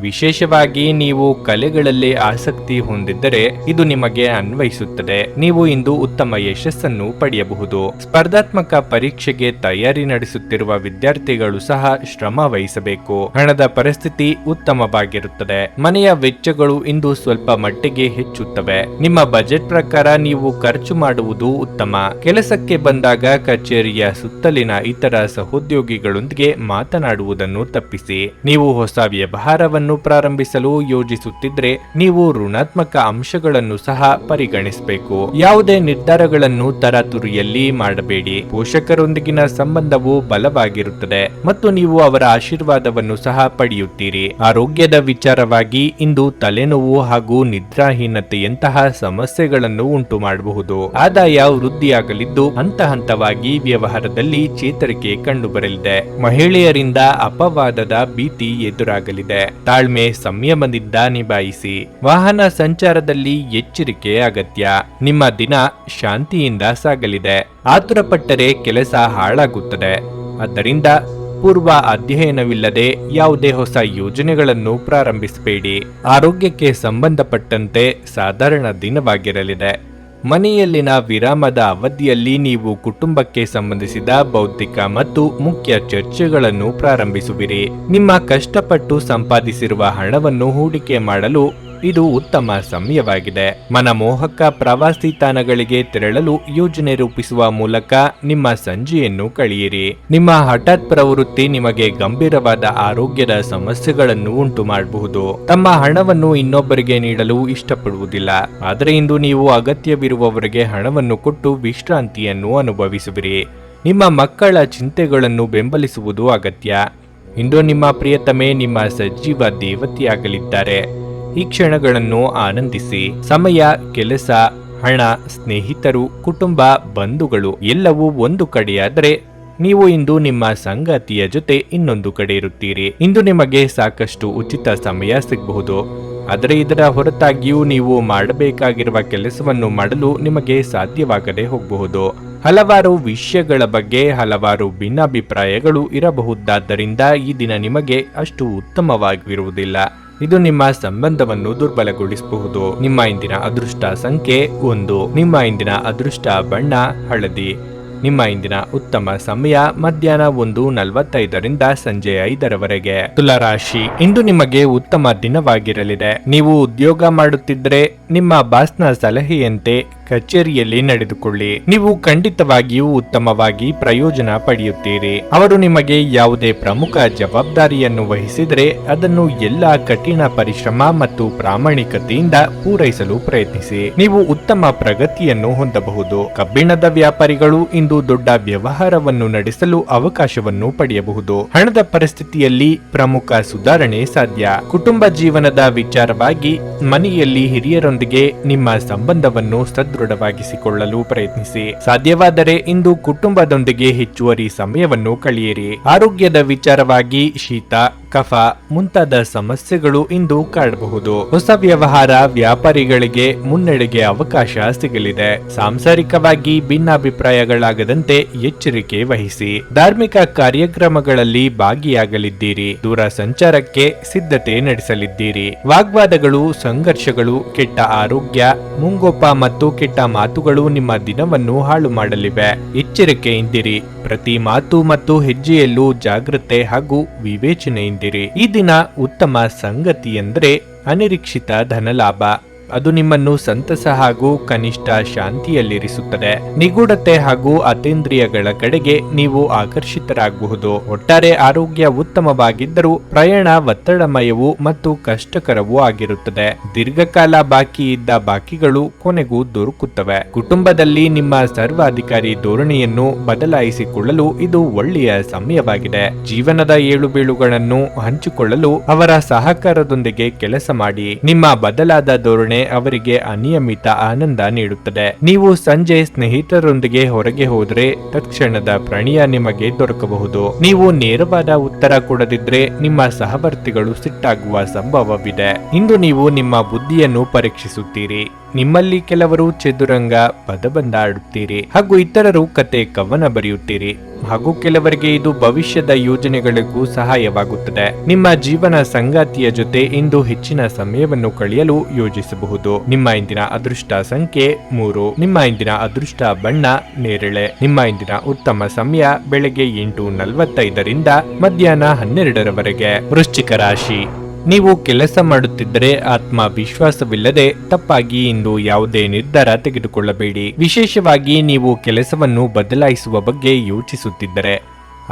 ವಿಶೇಷವಾಗಿ ನೀವು ಕಲೆಗಳಲ್ಲಿ ಆಸಕ್ತಿ ಹೊಂದಿದ್ದರೆ ಇದು ನಿಮಗೆ ಅನ್ವಯಿಸುತ್ತದೆ. ನೀವು ಇಂದು ಉತ್ತಮ ಯಶಸ್ಸನ್ನು ಪಡೆಯಬಹುದು. ಸ್ಪರ್ಧಾತ್ಮಕ ಪರೀಕ್ಷೆಗೆ ತಯಾರಿ ನಡೆಸುತ್ತಿರುವ ವಿದ್ಯಾರ್ಥಿಗಳು ಸಹ ಶ್ರಮ ವಹಿಸಬೇಕು. ಹಣದ ಪರಿಸ್ಥಿತಿ ಉತ್ತಮವಾಗಿರುತ್ತದೆ. ಮನೆಯ ವೆಚ್ಚಗಳು ಇಂದು ಸ್ವಲ್ಪ ಮಟ್ಟಿಗೆ ಹೆಚ್ಚುತ್ತವೆ. ನಿಮ್ಮ ಬಜೆಟ್ ಪ್ರಕಾರ ನೀವು ಖರ್ಚು ಮಾಡುವುದು ಉತ್ತಮ. ಕೆಲಸಕ್ಕೆ ಬಂದಾಗ ಕಚೇರಿಯ ಸುತ್ತಲಿನ ಇತರ ಸಹೋದ್ಯೋಗಿಗಳೊಂದಿಗೆ ಮಾತನಾಡುವುದನ್ನು ತಪ್ಪಿಸಿ. ನೀವು ಹೊಸ ವ್ಯವಹಾರವನ್ನು ಪ್ರಾರಂಭಿಸಲು ಯೋಜಿಸುತ್ತಿದ್ರೆ ನೀವು ಋಣಾತ್ಮಕ ಅಂಶಗಳನ್ನು ಸಹ ಪರಿಗಣಿಸಬೇಕು. ಯಾವುದೇ ನಿರ್ಧಾರಗಳನ್ನು ತರಾತುರಿಯಲ್ಲಿ ಮಾಡಬೇಡಿ. ಪೋಷಕರೊಂದಿಗಿನ ಸಂಬಂಧವು ಬಲವಾಗಿರುತ್ತದೆ ಮತ್ತು ನೀವು ಅವರ ಆಶೀರ್ವಾದವನ್ನು ಸಹ ಪಡೆಯುತ್ತೀರಿ. ಆರೋಗ್ಯದ ವಿಚಾರವಾಗಿ ಇಂದು ತಲೆನೋವು ಹಾಗೂ ನಿದ್ರಾಹೀನತೆಯಂತಹ ಸಮಸ್ಯೆಗಳನ್ನು ಉಂಟು ಮಾಡಬಹುದು. ಆದಾಯ ವೃದ್ಧಿಯಾಗಲಿದ್ದು ಹಂತ ಹಂತವಾಗಿ ವ್ಯವಹಾರದಲ್ಲಿ ಚೇತರಿಕೆ ಕಂಡುಬರಲಿದೆ. ಮಹಿಳೆಯರಿಂದ ಅಪವಾದದ ಭೀತಿ ಎದುರಾಗಲಿದೆ. ತಾಳ್ಮೆ ಸಂಯಮದಿಂದ ನಿಭಾಯಿಸಿ. ವಾಹನ ಸಂಚಾರದಲ್ಲಿ ಎಚ್ಚರಿಕೆ ಅಗತ್ಯ. ನಿಮ್ಮ ದಿನ ಶಾಂತಿಯಿಂದ ಸಾಗಲಿದೆ. ಆತುರಪಟ್ಟರೆ ಕೆಲಸ ಹಾಳಾಗುತ್ತದೆ. ಆದ್ದರಿಂದ ಪೂರ್ವ ಅಧ್ಯಯನವಿಲ್ಲದೆ ಯಾವುದೇ ಹೊಸ ಯೋಜನೆಗಳನ್ನು ಪ್ರಾರಂಭಿಸಬೇಡಿ. ಆರೋಗ್ಯಕ್ಕೆ ಸಂಬಂಧಪಟ್ಟಂತೆ ಸಾಧಾರಣ ದಿನವಾಗಿರಲಿದೆ. ಮನೆಯಲ್ಲಿನ ವಿರಾಮದ ಅವಧಿಯಲ್ಲಿ ನೀವು ಕುಟುಂಬಕ್ಕೆ ಸಂಬಂಧಿಸಿದ ಬೌದ್ಧಿಕ ಮತ್ತು ಮುಖ್ಯ ಚರ್ಚೆಗಳನ್ನು ಪ್ರಾರಂಭಿಸುವಿರಿ. ನಿಮ್ಮ ಕಷ್ಟಪಟ್ಟು ಸಂಪಾದಿಸಿರುವ ಹಣವನ್ನು ಹೂಡಿಕೆ ಮಾಡಲು ಇದು ಉತ್ತಮ ಸಮಯವಾಗಿದೆ. ಮನಮೋಹಕ ಪ್ರವಾಸಿ ತಾಣಗಳಿಗೆ ತೆರಳಲು ಯೋಜನೆ ರೂಪಿಸುವ ಮೂಲಕ ನಿಮ್ಮ ಸಂಜೆಯನ್ನು ಕಳೆಯಿರಿ. ನಿಮ್ಮ ಹಠಾತ್ ಪ್ರವೃತ್ತಿ ನಿಮಗೆ ಗಂಭೀರವಾದ ಆರೋಗ್ಯದ ಸಮಸ್ಯೆಗಳನ್ನು ಉಂಟು ಮಾಡಬಹುದು. ತಮ್ಮ ಹಣವನ್ನು ಇನ್ನೊಬ್ಬರಿಗೆ ನೀಡಲು ಇಷ್ಟಪಡುವುದಿಲ್ಲ, ಆದರೆ ಇಂದು ನೀವು ಅಗತ್ಯವಿರುವವರಿಗೆ ಹಣವನ್ನು ಕೊಟ್ಟು ವಿಶ್ರಾಂತಿಯನ್ನು ಅನುಭವಿಸುವಿರಿ. ನಿಮ್ಮ ಮಕ್ಕಳ ಚಿಂತೆಗಳನ್ನು ಬೆಂಬಲಿಸುವುದು ಅಗತ್ಯ. ಇಂದು ನಿಮ್ಮ ಪ್ರಿಯತಮೆ ನಿಮ್ಮ ಸಜೀವ ದೇವತೆಯಾಗಲಿದ್ದಾರೆ. ಈ ಕ್ಷಣಗಳನ್ನು ಆನಂದಿಸಿ. ಸಮಯ, ಕೆಲಸ, ಹಣ, ಸ್ನೇಹಿತರು, ಕುಟುಂಬ, ಬಂಧುಗಳು ಎಲ್ಲವೂ ಒಂದು ಕಡೆಯಾದರೆ ನೀವು ಇಂದು ನಿಮ್ಮ ಸಂಗಾತಿಯ ಜೊತೆ ಇನ್ನೊಂದು ಕಡೆ ಇರುತ್ತೀರಿ. ಇಂದು ನಿಮಗೆ ಸಾಕಷ್ಟು ಉಚಿತ ಸಮಯ ಸಿಗಬಹುದು, ಆದರೆ ಇದರ ಹೊರತಾಗಿಯೂ ನೀವು ಮಾಡಬೇಕಾಗಿರುವ ಕೆಲಸವನ್ನು ಮಾಡಲು ನಿಮಗೆ ಸಾಧ್ಯವಾಗದೆ ಹೋಗಬಹುದು. ಹಲವಾರು ವಿಷಯಗಳ ಬಗ್ಗೆ ಹಲವಾರು ಭಿನ್ನಾಭಿಪ್ರಾಯಗಳು ಇರಬಹುದಾದ್ದರಿಂದ ಈ ದಿನ ನಿಮಗೆ ಅಷ್ಟು ಉತ್ತಮವಾಗಿರುವುದಿಲ್ಲ. ಇದು ನಿಮ್ಮ ಸಂಬಂಧವನ್ನು ದುರ್ಬಲಗೊಳಿಸಬಹುದು. ನಿಮ್ಮ ಇಂದಿನ ಅದೃಷ್ಟ ಸಂಖ್ಯೆ 1. ನಿಮ್ಮ ಇಂದಿನ ಅದೃಷ್ಟ ಬಣ್ಣ ಹಳದಿ. ನಿಮ್ಮ ಇಂದಿನ ಉತ್ತಮ ಸಮಯ ಮಧ್ಯಾಹ್ನ 1:45ರಿಂದ ಸಂಜೆ 5ರವರೆಗೆ. ತುಲಾರಾಶಿ, ಇಂದು ನಿಮಗೆ ಉತ್ತಮ ದಿನವಾಗಿರಲಿದೆ. ನೀವು ಉದ್ಯೋಗ ಮಾಡುತ್ತಿದ್ದರೆ ನಿಮ್ಮ ಬಾಸ್ನ ಸಲಹೆಯಂತೆ ಕಚೇರಿಯಲ್ಲಿ ನಡೆದುಕೊಳ್ಳಿ. ನೀವು ಖಂಡಿತವಾಗಿಯೂ ಉತ್ತಮವಾಗಿ ಪ್ರಯೋಜನ ಪಡೆಯುತ್ತೀರಿ. ಅವರು ನಿಮಗೆ ಯಾವುದೇ ಪ್ರಮುಖ ಜವಾಬ್ದಾರಿಯನ್ನು ವಹಿಸಿದರೆ ಅದನ್ನು ಎಲ್ಲಾ ಕಠಿಣ ಪರಿಶ್ರಮ ಮತ್ತು ಪ್ರಾಮಾಣಿಕತೆಯಿಂದ ಪೂರೈಸಲು ಪ್ರಯತ್ನಿಸಿ. ನೀವು ಉತ್ತಮ ಪ್ರಗತಿಯನ್ನು ಹೊಂದಬಹುದು. ಕಬ್ಬಿಣದ ವ್ಯಾಪಾರಿಗಳು ಇಂದು ದೊಡ್ಡ ವ್ಯವಹಾರವನ್ನು ನಡೆಸಲು ಅವಕಾಶವನ್ನು ಪಡೆಯಬಹುದು. ಹಣದ ಪರಿಸ್ಥಿತಿಯಲ್ಲಿ ಪ್ರಮುಖ ಸುಧಾರಣೆ ಸಾಧ್ಯ. ಕುಟುಂಬ ಜೀವನದ ವಿಚಾರವಾಗಿ ಮನೆಯಲ್ಲಿ ಹಿರಿಯರೊಂದಿಗೆ ನಿಮ್ಮ ಸಂಬಂಧವನ್ನು ದೃಢವಾಗಿಸಿಕೊಳ್ಳಲು ಪ್ರಯತ್ನಿಸಿ. ಸಾಧ್ಯವಾದರೆ ಇಂದು ಕುಟುಂಬದೊಂದಿಗೆ ಹೆಚ್ಚುವರಿ ಸಮಯವನ್ನು ಕಳೆಯಿರಿ. ಆರೋಗ್ಯದ ವಿಚಾರವಾಗಿ ಶೀತ, ಕಫ ಮುಂತಾದ ಸಮಸ್ಯೆಗಳು ಇಂದು ಕಾಡಬಹುದು. ಹೊಸ ವ್ಯವಹಾರ ವ್ಯಾಪಾರಿಗಳಿಗೆ ಮುನ್ನಡೆಗೆ ಅವಕಾಶ ಸಿಗಲಿದೆ. ಸಾಂಸಾರಿಕವಾಗಿ ಭಿನ್ನಾಭಿಪ್ರಾಯಗಳಾಗದಂತೆ ಎಚ್ಚರಿಕೆ ವಹಿಸಿ. ಧಾರ್ಮಿಕ ಕಾರ್ಯಕ್ರಮಗಳಲ್ಲಿ ಭಾಗಿಯಾಗಲಿದ್ದೀರಿ. ದೂರ ಸಂಚಾರಕ್ಕೆ ಸಿದ್ಧತೆ ನಡೆಸಲಿದ್ದೀರಿ. ವಾಗ್ವಾದಗಳು, ಸಂಘರ್ಷಗಳು, ಕೆಟ್ಟ ಆರೋಗ್ಯ, ಮುಂಗೋಪ ಮತ್ತು ಕೆಟ್ಟ ಮಾತುಗಳು ನಿಮ್ಮ ದಿನವನ್ನು ಹಾಳು ಮಾಡಲಿವೆ. ಎಚ್ಚರಿಕೆಯಿಂದಿರಿ. ಪ್ರತಿ ಮಾತು ಮತ್ತು ಹೆಜ್ಜೆಯಲ್ಲೂ ಜಾಗ್ರತೆ ಹಾಗೂ ವಿವೇಚನೆಯಿಂದಿರಿ. ಈ ದಿನ ಉತ್ತಮ ಸಂಗತಿ ಎಂದರೆ ಅನಿರೀಕ್ಷಿತ ಧನಲಾಭ. ಅದು ನಿಮ್ಮನ್ನು ಸಂತಸ ಹಾಗೂ ಕನಿಷ್ಠ ಶಾಂತಿಯಲ್ಲಿರಿಸುತ್ತದೆ. ನಿಗೂಢತೆ ಹಾಗೂ ಅತೀಂದ್ರಿಯಗಳ ಕಡೆಗೆ ನೀವು ಆಕರ್ಷಿತರಾಗಬಹುದು. ಒಟ್ಟಾರೆ ಆರೋಗ್ಯ ಉತ್ತಮವಾಗಿದ್ದರೂ ಪ್ರಯಾಣ ಒತ್ತಡಮಯವೂ ಮತ್ತು ಕಷ್ಟಕರವೂ ಆಗಿರುತ್ತದೆ. ದೀರ್ಘಕಾಲ ಬಾಕಿ ಇದ್ದ ಬಾಕಿಗಳು ಕೊನೆಗೂ ದೊರಕುತ್ತವೆ. ಕುಟುಂಬದಲ್ಲಿ ನಿಮ್ಮ ಸರ್ವಾಧಿಕಾರಿ ಧೋರಣೆಯನ್ನು ಬದಲಾಯಿಸಿಕೊಳ್ಳಲು ಇದು ಒಳ್ಳೆಯ ಸಮಯವಾಗಿದೆ. ಜೀವನದ ಏಳುಬೀಳುಗಳನ್ನು ಹಂಚಿಕೊಳ್ಳಲು ಅವರ ಸಹಕಾರದೊಂದಿಗೆ ಕೆಲಸ ಮಾಡಿ. ನಿಮ್ಮ ಬದಲಾದ ಧೋರಣೆ ಅವರಿಗೆ ಅನಿಯಮಿತ ಆನಂದ ನೀಡುತ್ತದೆ. ನೀವು ಸಂಜೆ ಸ್ನೇಹಿತರೊಂದಿಗೆ ಹೊರಗೆ ಹೋದರೆ ತತ್ಕ್ಷಣದ ಪ್ರಣಯ ನಿಮಗೆ ದೊರಕಬಹುದು. ನೀವು ನೇರವಾದ ಉತ್ತರ ಕೊಡದಿದ್ರೆ ನಿಮ್ಮ ಸಹವರ್ತಿಗಳು ಸಿಟ್ಟಾಗುವ ಸಂಭವವಿದೆ. ಇಂದು ನೀವು ನಿಮ್ಮ ಬುದ್ಧಿಯನ್ನು ಪರೀಕ್ಷಿಸುತ್ತೀರಿ. ನಿಮ್ಮಲ್ಲಿ ಕೆಲವರು ಚದುರಂಗ ಪದಬಂಧ ಆಡುತ್ತೀರಿ ಹಾಗೂ ಇತರರು ಕತೆ ಕವನ ಬರೆಯುತ್ತೀರಿ ಹಾಗೂ ಕೆಲವರಿಗೆ ಇದು ಭವಿಷ್ಯದ ಯೋಜನೆಗಳಿಗೂ ಸಹಾಯವಾಗುತ್ತದೆ. ನಿಮ್ಮ ಜೀವನ ಸಂಗಾತಿಯ ಜೊತೆ ಇಂದು ಹೆಚ್ಚಿನ ಸಮಯವನ್ನು ಕಳೆಯಲು ಯೋಜಿಸಬಹುದು. ನಿಮ್ಮ ಇಂದಿನ ಅದೃಷ್ಟ ಸಂಖ್ಯೆ 3. ನಿಮ್ಮ ಇಂದಿನ ಅದೃಷ್ಟ ಬಣ್ಣ ನೇರಳೆ. ನಿಮ್ಮ ಇಂದಿನ ಉತ್ತಮ ಸಮಯ ಬೆಳಗ್ಗೆ 8:45ರಿಂದ ಮಧ್ಯಾಹ್ನ 12ರವರೆಗೆ. ವೃಶ್ಚಿಕ ರಾಶಿ, ನೀವು ಕೆಲಸ ಮಾಡುತ್ತಿದ್ದರೆ ಆತ್ಮವಿಶ್ವಾಸವಿಲ್ಲದೆ ತಪ್ಪಾಗಿ ಇಂದು ಯಾವುದೇ ನಿರ್ಧಾರ ತೆಗೆದುಕೊಳ್ಳಬೇಡಿ. ವಿಶೇಷವಾಗಿ ನೀವು ಕೆಲಸವನ್ನು ಬದಲಾಯಿಸುವ ಬಗ್ಗೆ ಯೋಚಿಸುತ್ತಿದ್ದರೆ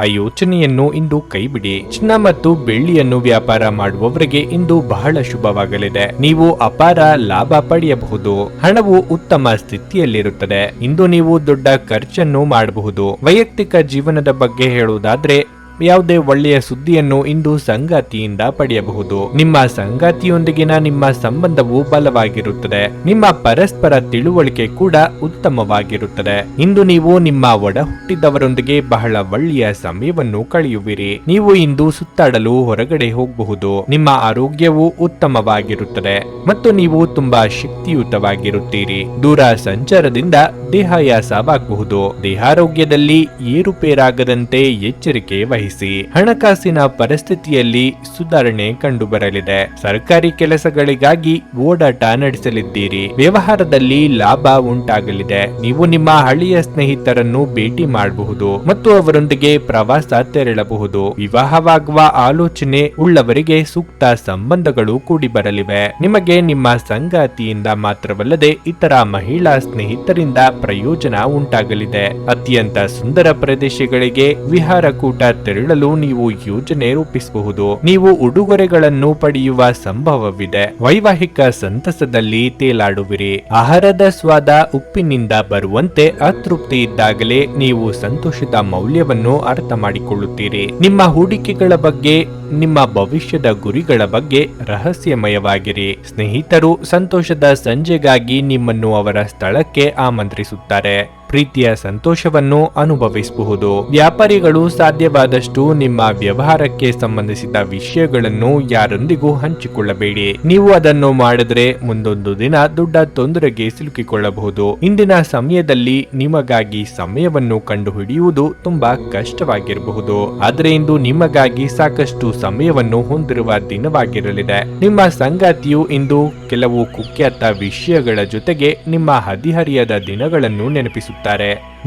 ಆ ಯೋಚನೆಯನ್ನು ಇಂದು ಕೈಬಿಡಿ. ಚಿನ್ನ ಮತ್ತು ಬೆಳ್ಳಿಯನ್ನು ವ್ಯಾಪಾರ ಮಾಡುವವರಿಗೆ ಇಂದು ಬಹಳ ಶುಭವಾಗಲಿದೆ. ನೀವು ಅಪಾರ ಲಾಭ ಪಡೆಯಬಹುದು. ಹಣವು ಉತ್ತಮ ಸ್ಥಿತಿಯಲ್ಲಿರುತ್ತದೆ. ಇಂದು ನೀವು ದೊಡ್ಡ ಖರ್ಚನ್ನು ಮಾಡಬಹುದು. ವೈಯಕ್ತಿಕ ಜೀವನದ ಬಗ್ಗೆ ಹೇಳುವುದಾದ್ರೆ ಯಾವುದೇ ಒಳ್ಳೆಯ ಸುದ್ದಿಯನ್ನು ಇಂದು ಸಂಗಾತಿಯಿಂದ ಪಡೆಯಬಹುದು. ನಿಮ್ಮ ಸಂಗಾತಿಯೊಂದಿಗಿನ ನಿಮ್ಮ ಸಂಬಂಧವು ಬಲವಾಗಿರುತ್ತದೆ. ನಿಮ್ಮ ಪರಸ್ಪರ ತಿಳುವಳಿಕೆ ಕೂಡ ಉತ್ತಮವಾಗಿರುತ್ತದೆ. ಇಂದು ನೀವು ನಿಮ್ಮ ಒಡ ಹುಟ್ಟಿದವರೊಂದಿಗೆ ಬಹಳ ಒಳ್ಳೆಯ ಸಮಯವನ್ನು ಕಳೆಯುವಿರಿ. ನೀವು ಇಂದು ಸುತ್ತಾಡಲು ಹೊರಗಡೆ ಹೋಗಬಹುದು. ನಿಮ್ಮ ಆರೋಗ್ಯವು ಉತ್ತಮವಾಗಿರುತ್ತದೆ ಮತ್ತು ನೀವು ತುಂಬಾ ಶಕ್ತಿಯುತವಾಗಿರುತ್ತೀರಿ. ದೂರ ಸಂಚಾರದಿಂದ ದೇಹಾಯಾಸವಾಗಬಹುದು. ದೇಹಾರೋಗ್ಯದಲ್ಲಿ ಏರುಪೇರಾಗದಂತೆ ಎಚ್ಚರಿಕೆ ವಹಿಸಿ. ವಹಿಸಿ. ಹಣಕಾಸಿನ ಪರಿಸ್ಥಿತಿಯಲ್ಲಿ ಸುಧಾರಣೆ ಕಂಡುಬರಲಿದೆ. ಸರ್ಕಾರಿ ಕೆಲಸಗಳಿಗಾಗಿ ಓಡಾಟ ನಡೆಸಲಿದ್ದೀರಿ. ವ್ಯವಹಾರದಲ್ಲಿ ಲಾಭ ಉಂಟಾಗಲಿದೆ. ನೀವು ನಿಮ್ಮ ಹಳೆಯ ಸ್ನೇಹಿತರನ್ನು ಭೇಟಿ ಮಾಡಬಹುದು ಮತ್ತು ಅವರೊಂದಿಗೆ ಪ್ರವಾಸ ತೆರಳಬಹುದು. ವಿವಾಹವಾಗುವ ಆಲೋಚನೆ ಉಳ್ಳವರಿಗೆ ಸೂಕ್ತ ಸಂಬಂಧಗಳು ಕೂಡಿ ಬರಲಿವೆ. ನಿಮಗೆ ನಿಮ್ಮ ಸಂಗಾತಿಯಿಂದ ಮಾತ್ರವಲ್ಲದೆ ಇತರ ಮಹಿಳಾ ಸ್ನೇಹಿತರಿಂದ ಪ್ರಯೋಜನ ಉಂಟಾಗಲಿದೆ. ಅತ್ಯಂತ ಸುಂದರ ಪ್ರದೇಶಗಳಿಗೆ ವಿಹಾರಕೂಟ ತೆರಳಲು ನೀವು ಯೋಜನೆ ರೂಪಿಸಬಹುದು. ನೀವು ಉಡುಗೊರೆಗಳನ್ನು ಪಡೆಯುವ ಸಂಭವವಿದೆ. ವೈವಾಹಿಕ ಸಂತಸದಲ್ಲಿ ತೇಲಾಡುವಿರಿ. ಆಹಾರದ ಸ್ವಾದ ಉಪ್ಪಿನಿಂದ ಬರುವಂತೆ ಅತೃಪ್ತಿ ಇದ್ದಾಗಲೇ ನೀವು ಸಂತೋಷದ ಮೌಲ್ಯವನ್ನು ಅರ್ಥ ಮಾಡಿಕೊಳ್ಳುತ್ತೀರಿ. ನಿಮ್ಮ ಹೂಡಿಕೆಗಳ ಬಗ್ಗೆ, ನಿಮ್ಮ ಭವಿಷ್ಯದ ಗುರಿಗಳ ಬಗ್ಗೆ ರಹಸ್ಯಮಯವಾಗಿರಿ. ಸ್ನೇಹಿತರು ಸಂತೋಷದ ಸಂಜೆಗಾಗಿ ನಿಮ್ಮನ್ನು ಅವರ ಸ್ಥಳಕ್ಕೆ ಆಮಂತ್ರಿಸುತ್ತಾರೆ. ಪ್ರೀತಿಯ ಸಂತೋಷವನ್ನು ಅನುಭವಿಸಬಹುದು. ವ್ಯಾಪಾರಿಗಳು ಸಾಧ್ಯವಾದಷ್ಟು ನಿಮ್ಮ ವ್ಯವಹಾರಕ್ಕೆ ಸಂಬಂಧಿಸಿದ ವಿಷಯಗಳನ್ನು ಯಾರೊಂದಿಗೂ ಹಂಚಿಕೊಳ್ಳಬೇಡಿ. ನೀವು ಅದನ್ನು ಮಾಡಿದ್ರೆ ಮುಂದೊಂದು ದಿನ ದೊಡ್ಡ ತೊಂದರೆಗೆ ಸಿಲುಕಿಕೊಳ್ಳಬಹುದು. ಇಂದಿನ ಸಮಯದಲ್ಲಿ ನಿಮಗಾಗಿ ಸಮಯವನ್ನು ಕಂಡುಹಿಡಿಯುವುದು ತುಂಬಾ ಕಷ್ಟವಾಗಿರಬಹುದು. ಆದರೆ ಇಂದು ನಿಮಗಾಗಿ ಸಾಕಷ್ಟು ಸಮಯವನ್ನು ಹೊಂದಿರುವ ದಿನವಾಗಿರಲಿದೆ. ನಿಮ್ಮ ಸಂಗಾತಿಯು ಇಂದು ಕೆಲವು ಕುಖ್ಯಾತ ವಿಷಯಗಳ ಜೊತೆಗೆ ನಿಮ್ಮ ಹದಿಹರಿಯದ ದಿನಗಳನ್ನು ನೆನಪಿಸುತ್ತಾರೆ.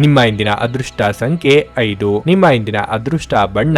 ನಿಮ್ಮ ಇಂದಿನ ಅದೃಷ್ಟ ಸಂಖ್ಯೆ 5. ನಿಮ್ಮ ಇಂದಿನ ಅದೃಷ್ಟ ಬಣ್ಣ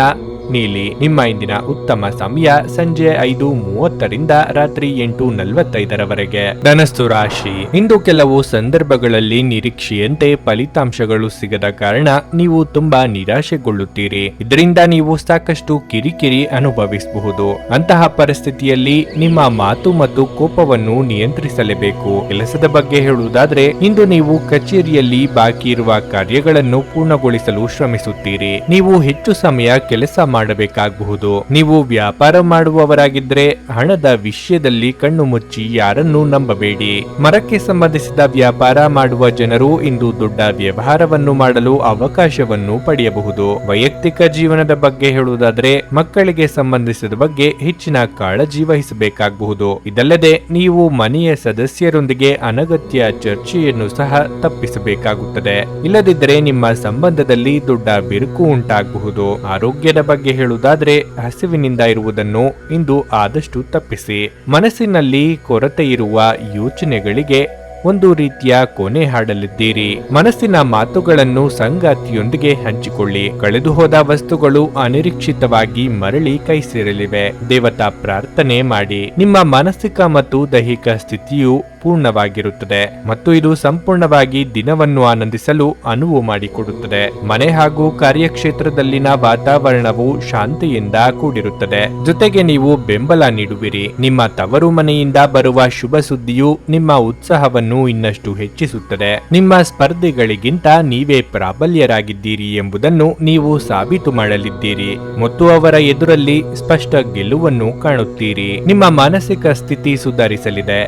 ನೀಲಿ. ನಿಮ್ಮ ಇಂದಿನ ಉತ್ತಮ ಸಮಯ ಸಂಜೆ 5:30ರಿಂದ ರಾತ್ರಿ 8:45ರವರೆಗೆ. ಧನಸ್ಸು ರಾಶಿ. ಇಂದು ಕೆಲವು ಸಂದರ್ಭಗಳಲ್ಲಿ ನಿರೀಕ್ಷೆಯಂತೆ ಫಲಿತಾಂಶಗಳು ಸಿಗದ ಕಾರಣ ನೀವು ತುಂಬಾ ನಿರಾಶೆಗೊಳ್ಳುತ್ತೀರಿ. ಇದರಿಂದ ನೀವು ಸಾಕಷ್ಟು ಕಿರಿಕಿರಿ ಅನುಭವಿಸಬಹುದು. ಅಂತಹ ಪರಿಸ್ಥಿತಿಯಲ್ಲಿ ನಿಮ್ಮ ಮಾತು ಮತ್ತು ಕೋಪವನ್ನು ನಿಯಂತ್ರಿಸಲೇಬೇಕು. ಕೆಲಸದ ಬಗ್ಗೆ ಹೇಳುವುದಾದ್ರೆ, ಇಂದು ನೀವು ಕಚೇರಿಯಲ್ಲಿ ಬಾಕಿ ಇರುವ ಕಾರ್ಯಗಳನ್ನು ಪೂರ್ಣಗೊಳಿಸಲು ಶ್ರಮಿಸುತ್ತೀರಿ. ನೀವು ಹೆಚ್ಚು ಸಮಯ ಕೆಲಸ ಮಾಡಬೇಕಾಗಬಹುದು. ನೀವು ವ್ಯಾಪಾರ ಮಾಡುವವರಾಗಿದ್ರೆ ಹಣದ ವಿಷಯದಲ್ಲಿ ಕಣ್ಣು ಮುಚ್ಚಿ ಯಾರನ್ನೂ ನಂಬಬೇಡಿ. ಮರಕ್ಕೆ ಸಂಬಂಧಿಸಿದ ವ್ಯಾಪಾರ ಮಾಡುವ ಜನರು ಇಂದು ದೊಡ್ಡ ವ್ಯವಹಾರವನ್ನು ಮಾಡಲು ಅವಕಾಶವನ್ನು ಪಡೆಯಬಹುದು. ವೈಯಕ್ತಿಕ ಜೀವನದ ಬಗ್ಗೆ ಹೇಳುವುದಾದ್ರೆ, ಮಕ್ಕಳಿಗೆ ಸಂಬಂಧಿಸಿದ ಬಗ್ಗೆ ಹೆಚ್ಚಿನ ಕಾಳಜಿ ವಹಿಸಬೇಕಾಗಬಹುದು. ಇದಲ್ಲದೆ ನೀವು ಮನೆಯ ಸದಸ್ಯರೊಂದಿಗೆ ಅನಗತ್ಯ ಚರ್ಚೆಯನ್ನು ಸಹ ತಪ್ಪಿಸಬೇಕಾಗುತ್ತದೆ. ಇಲ್ಲದಿದ್ದರೆ ನಿಮ್ಮ ಸಂಬಂಧದಲ್ಲಿ ದೊಡ್ಡ ಬಿರುಕು ಉಂಟಾಗಬಹುದು. ಆರೋಗ್ಯದ ಬಗ್ಗೆ ಹೇಳುವುದಾದ್ರೆ, ಹಸಿವಿನಿಂದ ಇರುವುದನ್ನು ಇಂದು ಆದಷ್ಟು ತಪ್ಪಿಸಿ. ಮನಸ್ಸಿನಲ್ಲಿ ಕೊರತೆ ಇರುವ ಯೋಚನೆಗಳಿಗೆ ಒಂದು ರೀತಿಯ ಕೊನೆ ಹಾಡಲಿದ್ದೀರಿ. ಮನಸ್ಸಿನ ಮಾತುಗಳನ್ನು ಸಂಗಾತಿಯೊಂದಿಗೆ ಹಂಚಿಕೊಳ್ಳಿ. ಕಳೆದು ಹೋದ ವಸ್ತುಗಳು ಅನಿರೀಕ್ಷಿತವಾಗಿ ಮರಳಿ ಕೈ ಸೇರಲಿವೆ. ದೇವತಾ ಪ್ರಾರ್ಥನೆ ಮಾಡಿ. ನಿಮ್ಮ ಮಾನಸಿಕ ಮತ್ತು ದೈಹಿಕ ಸ್ಥಿತಿಯು ಪೂರ್ಣವಾಗಿರುತ್ತದೆ ಮತ್ತು ಇದು ಸಂಪೂರ್ಣವಾಗಿ ದಿನವನ್ನು ಆನಂದಿಸಲು ಅನುವು ಮಾಡಿಕೊಡುತ್ತದೆ. ಮನೆ ಹಾಗೂ ಕಾರ್ಯಕ್ಷೇತ್ರದಲ್ಲಿನ ವಾತಾವರಣವು ಶಾಂತಿಯಿಂದ ಕೂಡಿರುತ್ತದೆ. ಜೊತೆಗೆ ನೀವು ಬೆಂಬಲ ನೀಡುವಿರಿ. ನಿಮ್ಮ ತವರು ಮನೆಯಿಂದ ಬರುವ ಶುಭ ಸುದ್ದಿಯು ನಿಮ್ಮ ಉತ್ಸಾಹವನ್ನು ಇನ್ನಷ್ಟು ಹೆಚ್ಚಿಸುತ್ತದೆ. ನಿಮ್ಮ ಸ್ಪರ್ಧಿಗಳಿಗಿಂತ ನೀವೇ ಪ್ರಾಬಲ್ಯರಾಗಿದ್ದೀರಿ ಎಂಬುದನ್ನು ನೀವು ಸಾಬೀತು ಮಾಡಲಿದ್ದೀರಿ ಮತ್ತು ಅವರ ಎದುರಲ್ಲಿ ಸ್ಪಷ್ಟ ಗೆಲುವನ್ನು ಕಾಣುತ್ತೀರಿ. ನಿಮ್ಮ ಮಾನಸಿಕ ಸ್ಥಿತಿ ಸುಧಾರಿಸಲಿದೆ.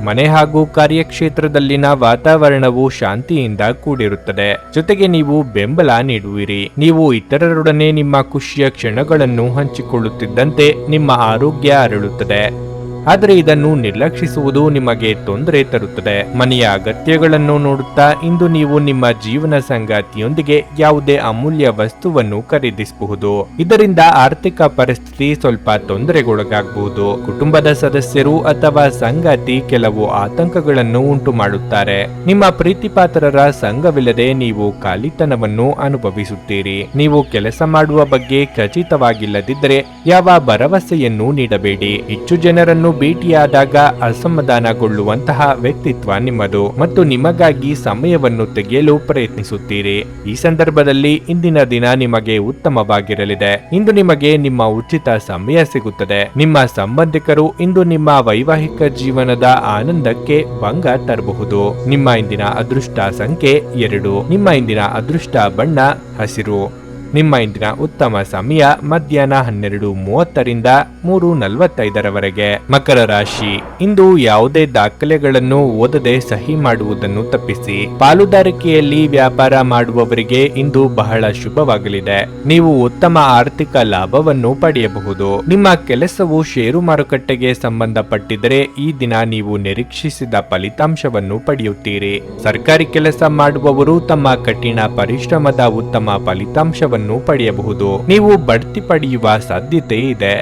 ಮನೆ ಹಾಗೂ ಕಾರ್ಯಕ್ಷೇತ್ರದಲ್ಲಿನ ವಾತಾವರಣವು ಶಾಂತಿಯಿಂದ ಕೂಡಿರುತ್ತದೆ. ಜೊತೆಗೆ ನೀವು ಬೆಂಬಲ ನೀಡುವಿರಿ. ನೀವು ಇತರರೊಡನೆ ನಿಮ್ಮ ಖುಷಿಯ ಕ್ಷಣಗಳನ್ನು ಹಂಚಿಕೊಳ್ಳುತ್ತಿದ್ದಂತೆ ನಿಮ್ಮ ಆರೋಗ್ಯ ಅರಳುತ್ತದೆ. ಆದರೆ ಇದನ್ನು ನಿರ್ಲಕ್ಷಿಸುವುದು ನಿಮಗೆ ತೊಂದರೆ ತರುತ್ತದೆ. ಮನೆಯ ಅಗತ್ಯಗಳನ್ನು ನೋಡುತ್ತಾ ಇಂದು ನೀವು ನಿಮ್ಮ ಜೀವನ ಸಂಗಾತಿಯೊಂದಿಗೆ ಯಾವುದೇ ಅಮೂಲ್ಯ ವಸ್ತುವನ್ನು ಖರೀದಿಸಬಹುದು. ಇದರಿಂದ ಆರ್ಥಿಕ ಪರಿಸ್ಥಿತಿ ಸ್ವಲ್ಪ ತೊಂದರೆಗೊಳಗಾಗಬಹುದು. ಕುಟುಂಬದ ಸದಸ್ಯರು ಅಥವಾ ಸಂಗಾತಿ ಕೆಲವು ಆತಂಕಗಳನ್ನು ಉಂಟು ಮಾಡುತ್ತಾರೆ. ನಿಮ್ಮ ಪ್ರೀತಿಪಾತ್ರರ ಸಂಘವಿಲ್ಲದೆ ನೀವು ಖಾಲಿತನವನ್ನು ಅನುಭವಿಸುತ್ತೀರಿ. ನೀವು ಕೆಲಸ ಮಾಡುವ ಬಗ್ಗೆ ಖಚಿತವಾಗಿಲ್ಲದಿದ್ದರೆ ಯಾವ ಭರವಸೆಯನ್ನು ನೀಡಬೇಡಿ. ಹೆಚ್ಚು ಜನರನ್ನು ಭೇಟಿಯಾದಾಗ ಅಸಮಾಧಾನಗೊಳ್ಳುವಂತಹ ವ್ಯಕ್ತಿತ್ವ ನಿಮ್ಮದು ಮತ್ತು ನಿಮಗಾಗಿ ಸಮಯವನ್ನು ತೆಗೆಯಲು ಪ್ರಯತ್ನಿಸುತ್ತೀರಿ. ಈ ಸಂದರ್ಭದಲ್ಲಿ ಇಂದಿನ ದಿನ ನಿಮಗೆ ಉತ್ತಮವಾಗಿರಲಿದೆ. ಇಂದು ನಿಮಗೆ ನಿಮ್ಮ ಉಚಿತ ಸಮಯ ಸಿಗುತ್ತದೆ. ನಿಮ್ಮ ಸಂಬಂಧಿಕರು ಇಂದು ನಿಮ್ಮ ವೈವಾಹಿಕ ಜೀವನದ ಆನಂದಕ್ಕೆ ಭಂಗ ತರಬಹುದು. ನಿಮ್ಮ ಇಂದಿನ ಅದೃಷ್ಟ ಸಂಖ್ಯೆ 2. ನಿಮ್ಮ ಇಂದಿನ ಅದೃಷ್ಟ ಬಣ್ಣ ಹಸಿರು. ನಿಮ್ಮ ಇಂದಿನ ಉತ್ತಮ ಸಮಯ ಮಧ್ಯಾಹ್ನ 12:30ರಿಂದ 3:45ರವರೆಗೆ. ಮಕರ ರಾಶಿ. ಇಂದು ಯಾವುದೇ ದಾಖಲೆಗಳನ್ನು ಓದದೆ ಸಹಿ ಮಾಡುವುದನ್ನು ತಪ್ಪಿಸಿ. ಪಾಲುದಾರಿಕೆಯಲ್ಲಿ ವ್ಯಾಪಾರ ಮಾಡುವವರಿಗೆ ಇಂದು ಬಹಳ ಶುಭವಾಗಲಿದೆ. ನೀವು ಉತ್ತಮ ಆರ್ಥಿಕ ಲಾಭವನ್ನು ಪಡೆಯಬಹುದು. ನಿಮ್ಮ ಕೆಲಸವು ಷೇರು ಮಾರುಕಟ್ಟೆಗೆ ಸಂಬಂಧಪಟ್ಟಿದ್ದರೆ ಈ ದಿನ ನೀವು ನಿರೀಕ್ಷಿಸಿದ ಫಲಿತಾಂಶವನ್ನು ಪಡೆಯುತ್ತೀರಿ. ಸರ್ಕಾರಿ ಕೆಲಸ ಮಾಡುವವರು ತಮ್ಮ ಕಠಿಣ ಪರಿಶ್ರಮದ ಉತ್ತಮ ಫಲಿತಾಂಶವನ್ನು ಸಂಬಳವನ್ನು ಪಡೆಯಬಹುದು. ನೀವು ಬಡ್ತಿ ಪಡೆಯುವ ಸಾಧ್ಯತೆ ಇದೆ.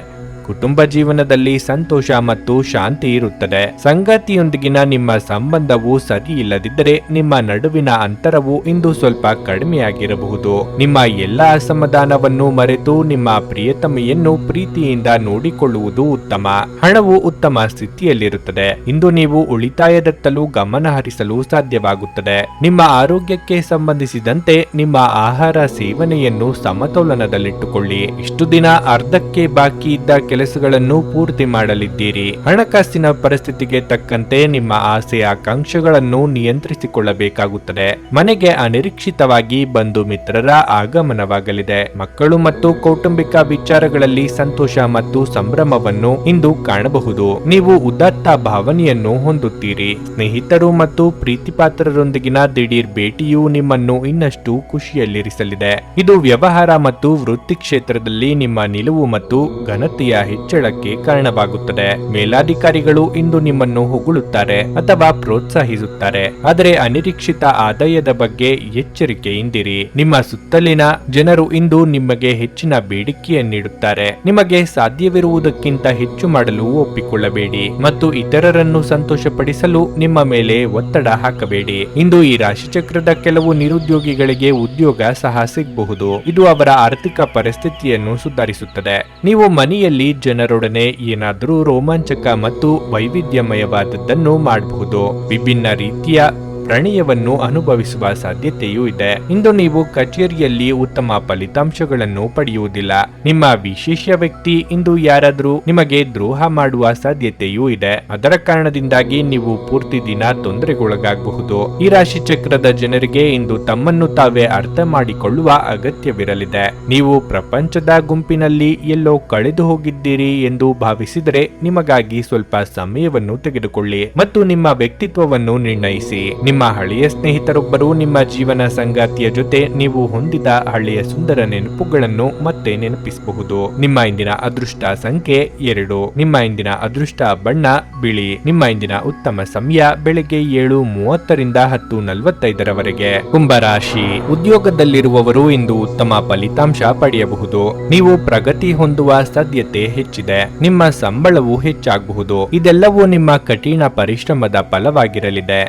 ಕುಟುಂಬ ಜೀವನದಲ್ಲಿ ಸಂತೋಷ ಮತ್ತು ಶಾಂತಿ ಇರುತ್ತದೆ. ಸಂಗಾತಿಯೊಂದಿಗಿನ ನಿಮ್ಮ ಸಂಬಂಧವು ಸರಿ ಇಲ್ಲದಿದ್ದರೆ ನಿಮ್ಮ ನಡುವಿನ ಅಂತರವು ಇಂದು ಸ್ವಲ್ಪ ಕಡಿಮೆಯಾಗಿರಬಹುದು. ನಿಮ್ಮ ಎಲ್ಲ ಅಸಮಾಧಾನವನ್ನು ಮರೆತು ನಿಮ್ಮ ಪ್ರಿಯತಮೆಯನ್ನು ಪ್ರೀತಿಯಿಂದ ನೋಡಿಕೊಳ್ಳುವುದು ಉತ್ತಮ. ಹಣವು ಉತ್ತಮ ಸ್ಥಿತಿಯಲ್ಲಿರುತ್ತದೆ. ಇಂದು ನೀವು ಉಳಿತಾಯದತ್ತಲೂ ಗಮನ ಹರಿಸಲು ಸಾಧ್ಯವಾಗುತ್ತದೆ. ನಿಮ್ಮ ಆರೋಗ್ಯಕ್ಕೆ ಸಂಬಂಧಿಸಿದಂತೆ ನಿಮ್ಮ ಆಹಾರ ಸೇವನೆಯನ್ನು ಸಮತೋಲನದಲ್ಲಿಟ್ಟುಕೊಳ್ಳಿ. ಇಷ್ಟು ದಿನ ಅರ್ಧಕ್ಕೆ ಬಾಕಿ ಇದ್ದ ಕೆಲಸಗಳನ್ನು ಪೂರ್ತಿ ಮಾಡಲಿದ್ದೀರಿ. ಹಣಕಾಸಿನ ಪರಿಸ್ಥಿತಿಗೆ ತಕ್ಕಂತೆ ನಿಮ್ಮ ಆಸೆ ಆಕಾಂಕ್ಷೆಗಳನ್ನು ನಿಯಂತ್ರಿಸಿಕೊಳ್ಳಬೇಕಾಗುತ್ತದೆ. ಮನೆಗೆ ಅನಿರೀಕ್ಷಿತವಾಗಿ ಬಂಧು ಮಿತ್ರರ ಆಗಮನವಾಗಲಿದೆ. ಮಕ್ಕಳು ಮತ್ತು ಕೌಟುಂಬಿಕ ವಿಚಾರಗಳಲ್ಲಿ ಸಂತೋಷ ಮತ್ತು ಸಂಭ್ರಮವನ್ನು ಇಂದು ಕಾಣಬಹುದು. ನೀವು ಉದಾತ್ತ ಭಾವನೆಯನ್ನು ಹೊಂದುತ್ತೀರಿ. ಸ್ನೇಹಿತರು ಮತ್ತು ಪ್ರೀತಿಪಾತ್ರರೊಂದಿಗಿನ ದಿಢೀರ್ ಭೇಟಿಯು ನಿಮ್ಮನ್ನು ಇನ್ನಷ್ಟು ಖುಷಿಯಲ್ಲಿರಿಸಲಿದೆ. ಇದು ವ್ಯವಹಾರ ಮತ್ತು ವೃತ್ತಿ ಕ್ಷೇತ್ರದಲ್ಲಿ ನಿಮ್ಮ ನಿಲುವು ಮತ್ತು ಘನತೆಯ ಹೆಚ್ಚಳಕ್ಕೆ ಕಾರಣವಾಗುತ್ತದೆ. ಮೇಲಾಧಿಕಾರಿಗಳು ಇಂದು ನಿಮ್ಮನ್ನು ಹೊಗಳುತ್ತಾರೆ ಅಥವಾ ಪ್ರೋತ್ಸಾಹಿಸುತ್ತಾರೆ, ಆದರೆ ಅನಿರೀಕ್ಷಿತ ಆದಾಯದ ಬಗ್ಗೆ ಎಚ್ಚರಿಕೆಯಿಂದಿರಿ. ನಿಮ್ಮ ಸುತ್ತಲಿನ ಜನರು ಇಂದು ನಿಮಗೆ ಹೆಚ್ಚಿನ ಬೇಡಿಕೆಯನ್ನಿಡುತ್ತಾರೆ. ನಿಮಗೆ ಸಾಧ್ಯವಿರುವುದಕ್ಕಿಂತ ಹೆಚ್ಚು ಮಾಡಲು ಒಪ್ಪಿಕೊಳ್ಳಬೇಡಿ ಮತ್ತು ಇತರರನ್ನು ಸಂತೋಷಪಡಿಸಲು ನಿಮ್ಮ ಮೇಲೆ ಒತ್ತಡ ಹಾಕಬೇಡಿ. ಇಂದು ಈ ರಾಶಿಚಕ್ರದ ಕೆಲವು ನಿರುದ್ಯೋಗಿಗಳಿಗೆ ಉದ್ಯೋಗ ಸಹ ಸಿಗಬಹುದು. ಇದು ಅವರ ಆರ್ಥಿಕ ಪರಿಸ್ಥಿತಿಯನ್ನು ಸುಧಾರಿಸುತ್ತದೆ. ನೀವು ಮನೆಯಲ್ಲಿ ಜನರೊಡನೆ ಏನಾದರೂ ರೋಮಾಂಚಕ ಮತ್ತು ವೈವಿಧ್ಯಮಯವಾದದ್ದನ್ನು ಮಾಡಬಹುದು. ವಿಭಿನ್ನ ರೀತಿಯ ಪ್ರಣಯವನ್ನು ಅನುಭವಿಸುವ ಸಾಧ್ಯತೆಯೂ ಇದೆ. ಇಂದು ನೀವು ಕಚೇರಿಯಲ್ಲಿ ಉತ್ತಮ ಫಲಿತಾಂಶಗಳನ್ನು ಪಡೆಯುವುದಿಲ್ಲ. ನಿಮ್ಮ ವಿಶೇಷ ವ್ಯಕ್ತಿ ಇಂದು ಯಾರಾದರೂ ನಿಮಗೆ ದ್ರೋಹ ಮಾಡುವ ಸಾಧ್ಯತೆಯೂ ಇದೆ. ಅದರ ಕಾರಣದಿಂದಾಗಿ ನೀವು ಪೂರ್ತಿ ದಿನ ತೊಂದರೆಗೊಳಗಾಗಬಹುದು. ಈ ರಾಶಿ ಚಕ್ರದ ಜನರಿಗೆ ಇಂದು ತಮ್ಮನ್ನು ತಾವೇ ಅರ್ಥ ಮಾಡಿಕೊಳ್ಳುವ ಅಗತ್ಯವಿರಲಿದೆ. ನೀವು ಪ್ರಪಂಚದ ಗುಂಪಿನಲ್ಲಿ ಎಲ್ಲೋ ಕಳೆದು ಹೋಗಿದ್ದೀರಿ ಎಂದು ಭಾವಿಸಿದರೆ ನಿಮಗಾಗಿ ಸ್ವಲ್ಪ ಸಮಯವನ್ನು ತೆಗೆದುಕೊಳ್ಳಿ ಮತ್ತು ನಿಮ್ಮ ವ್ಯಕ್ತಿತ್ವವನ್ನು ನಿರ್ಣಯಿಸಿ. ನಿಮ್ಮ ಹಳೆಯ ಸ್ನೇಹಿತರೊಬ್ಬರು ನಿಮ್ಮ ಜೀವನ ಸಂಗಾತಿಯ ಜೊತೆ ನೀವು ಹೊಂದಿದ ಹಳೆಯ ಸುಂದರ ನೆನಪುಗಳನ್ನು ಮತ್ತೆ ನೆನಪಿಸಬಹುದು. ನಿಮ್ಮ ಇಂದಿನ ಅದೃಷ್ಟ ಸಂಖ್ಯೆ 2. ನಿಮ್ಮ ಇಂದಿನ ಅದೃಷ್ಟ ಬಣ್ಣ ಬಿಳಿ. ನಿಮ್ಮ ಇಂದಿನ ಉತ್ತಮ ಸಮಯ ಬೆಳಗ್ಗೆ 7:30ರಿಂದ 10:45ರವರೆಗೆ. ಕುಂಭರಾಶಿ. ಉದ್ಯೋಗದಲ್ಲಿರುವವರು ಇಂದು ಉತ್ತಮ ಫಲಿತಾಂಶ ಪಡೆಯಬಹುದು. ನೀವು ಪ್ರಗತಿ ಹೊಂದುವ ಸಾಧ್ಯತೆ ಹೆಚ್ಚಿದೆ. ನಿಮ್ಮ ಸಂಬಳವು ಹೆಚ್ಚಾಗಬಹುದು. ಇದೆಲ್ಲವೂ ನಿಮ್ಮ ಕಠಿಣ ಪರಿಶ್ರಮದ ಫಲವಾಗಿರಲಿದೆ.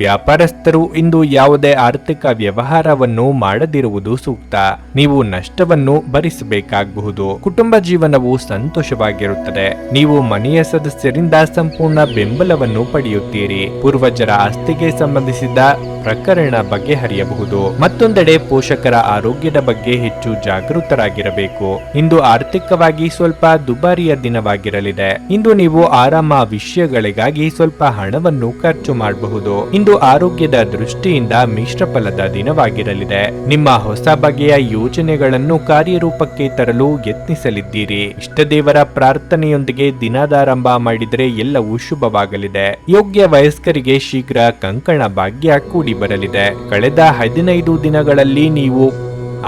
ವ್ಯಾಪಾರಸ್ಥರು ಇಂದು ಯಾವುದೇ ಆರ್ಥಿಕ ವ್ಯವಹಾರವನ್ನು ಮಾಡದಿರುವುದು ಸೂಕ್ತ. ನೀವು ನಷ್ಟವನ್ನು ಭರಿಸಬೇಕಾಗಬಹುದು. ಕುಟುಂಬ ಜೀವನವು ಸಂತೋಷವಾಗಿರುತ್ತದೆ. ನೀವು ಮನೆಯ ಸದಸ್ಯರಿಂದ ಸಂಪೂರ್ಣ ಬೆಂಬಲವನ್ನು ಪಡೆಯುತ್ತೀರಿ. ಪೂರ್ವಜರ ಆಸ್ತಿಗೆ ಸಂಬಂಧಿಸಿದ ಪ್ರಕರಣ ಬಗೆಹರಿಯಬಹುದು. ಮತ್ತೊಂದೆಡೆ ಪೋಷಕರ ಆರೋಗ್ಯದ ಬಗ್ಗೆ ಹೆಚ್ಚು ಜಾಗೃತರಾಗಿರಬೇಕು. ಇಂದು ಆರ್ಥಿಕವಾಗಿ ಸ್ವಲ್ಪ ದುಬಾರಿಯ ದಿನವಾಗಿರಲಿದೆ. ಇಂದು ನೀವು ಆರಾಮ ವಿಷಯಗಳಿಗಾಗಿ ಸ್ವಲ್ಪ ಹಣವನ್ನು ಖರ್ಚು ಮಾಡಬಹುದು. ಇಂದು ಆರೋಗ್ಯದ ದೃಷ್ಟಿಯಿಂದ ಮಿಶ್ರ ಫಲದ ದಿನವಾಗಿರಲಿದೆ. ನಿಮ್ಮ ಹೊಸ ಬಗೆಯ ಯೋಜನೆಗಳನ್ನು ಕಾರ್ಯರೂಪಕ್ಕೆ ತರಲು ಯತ್ನಿಸಲಿದ್ದೀರಿ. ಇಷ್ಟದೇವರ ಪ್ರಾರ್ಥನೆಯೊಂದಿಗೆ ದಿನದಾರಂಭ ಮಾಡಿದರೆ ಎಲ್ಲವೂ ಶುಭವಾಗಲಿದೆ. ಯೋಗ್ಯ ವಯಸ್ಕರಿಗೆ ಶೀಘ್ರ ಕಂಕಣ ಭಾಗ್ಯ ಕೂಡಿ ಬರಲಿದೆ. ಕಳೆದ 15 ದಿನಗಳಲ್ಲಿ ನೀವು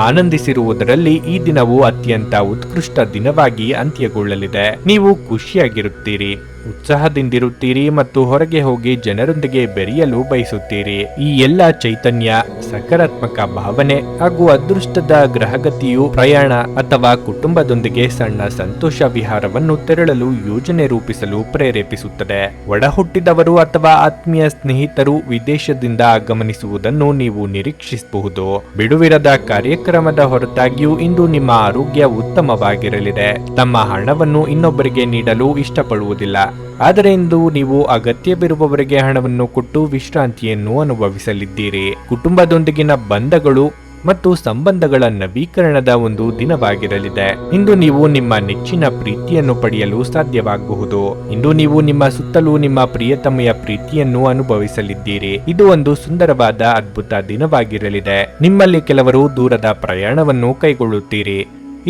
ಆನಂದಿಸಿರುವುದರಲ್ಲಿ ಈ ದಿನವು ಅತ್ಯಂತ ಉತ್ಕೃಷ್ಟ ದಿನವಾಗಿ ಅಂತ್ಯಗೊಳ್ಳಲಿದೆ. ನೀವು ಖುಷಿಯಾಗಿರುತ್ತೀರಿ, ಉತ್ಸಾಹದಿಂದಿರುತ್ತೀರಿ ಮತ್ತು ಹೊರಗೆ ಹೋಗಿ ಜನರೊಂದಿಗೆ ಬೆರೆಯಲು ಬಯಸುತ್ತೀರಿ. ಈ ಎಲ್ಲ ಚೈತನ್ಯ, ಸಕಾರಾತ್ಮಕ ಭಾವನೆ ಹಾಗೂ ಅದೃಷ್ಟದ ಗ್ರಹಗತಿಯು ಪ್ರಯಾಣ ಅಥವಾ ಕುಟುಂಬದೊಂದಿಗೆ ಸಣ್ಣ ಸಂತೋಷ ವಿಹಾರವನ್ನು ತೆರಳಲು ಯೋಜನೆ ರೂಪಿಸಲು ಪ್ರೇರೇಪಿಸುತ್ತದೆ. ಒಡಹುಟ್ಟಿದವರು ಅಥವಾ ಆತ್ಮೀಯ ಸ್ನೇಹಿತರು ವಿದೇಶದಿಂದ ಆಗಮನಿಸುವುದನ್ನು ನೀವು ನಿರೀಕ್ಷಿಸಬಹುದು. ಬಿಡುವಿರದ ಕಾರ್ಯಕ್ರಮದ ಹೊರತಾಗಿಯೂ ಇಂದು ನಿಮ್ಮ ಆರೋಗ್ಯ ಉತ್ತಮವಾಗಿರಲಿದೆ. ತಮ್ಮ ಹಣವನ್ನು ಇನ್ನೊಬ್ಬರಿಗೆ ನೀಡಲು ಇಷ್ಟಪಡುವುದಿಲ್ಲ, ಆದರೆ ಇಂದು ನೀವು ಅಗತ್ಯವಿರುವವರಿಗೆ ಹಣವನ್ನು ಕೊಟ್ಟು ವಿಶ್ರಾಂತಿಯನ್ನು ಅನುಭವಿಸಲಿದ್ದೀರಿ. ಕುಟುಂಬದೊಂದಿಗಿನ ಬಂಧಗಳು ಮತ್ತು ಸಂಬಂಧಗಳ ನವೀಕರಣದ ಒಂದು ದಿನವಾಗಿರಲಿದೆ. ಇಂದು ನೀವು ನಿಮ್ಮ ನೆಚ್ಚಿನ ಪ್ರೀತಿಯನ್ನು ಪಡೆಯಲು ಸಾಧ್ಯವಾಗಬಹುದು. ಇಂದು ನೀವು ನಿಮ್ಮ ಸುತ್ತಲೂ ನಿಮ್ಮ ಪ್ರಿಯತಮೆಯ ಪ್ರೀತಿಯನ್ನು ಅನುಭವಿಸಲಿದ್ದೀರಿ. ಇದು ಒಂದು ಸುಂದರವಾದ ಅದ್ಭುತ ದಿನವಾಗಿರಲಿದೆ. ನಿಮ್ಮಲ್ಲಿ ಕೆಲವರು ದೂರದ ಪ್ರಯಾಣವನ್ನು ಕೈಗೊಳ್ಳುತ್ತೀರಿ.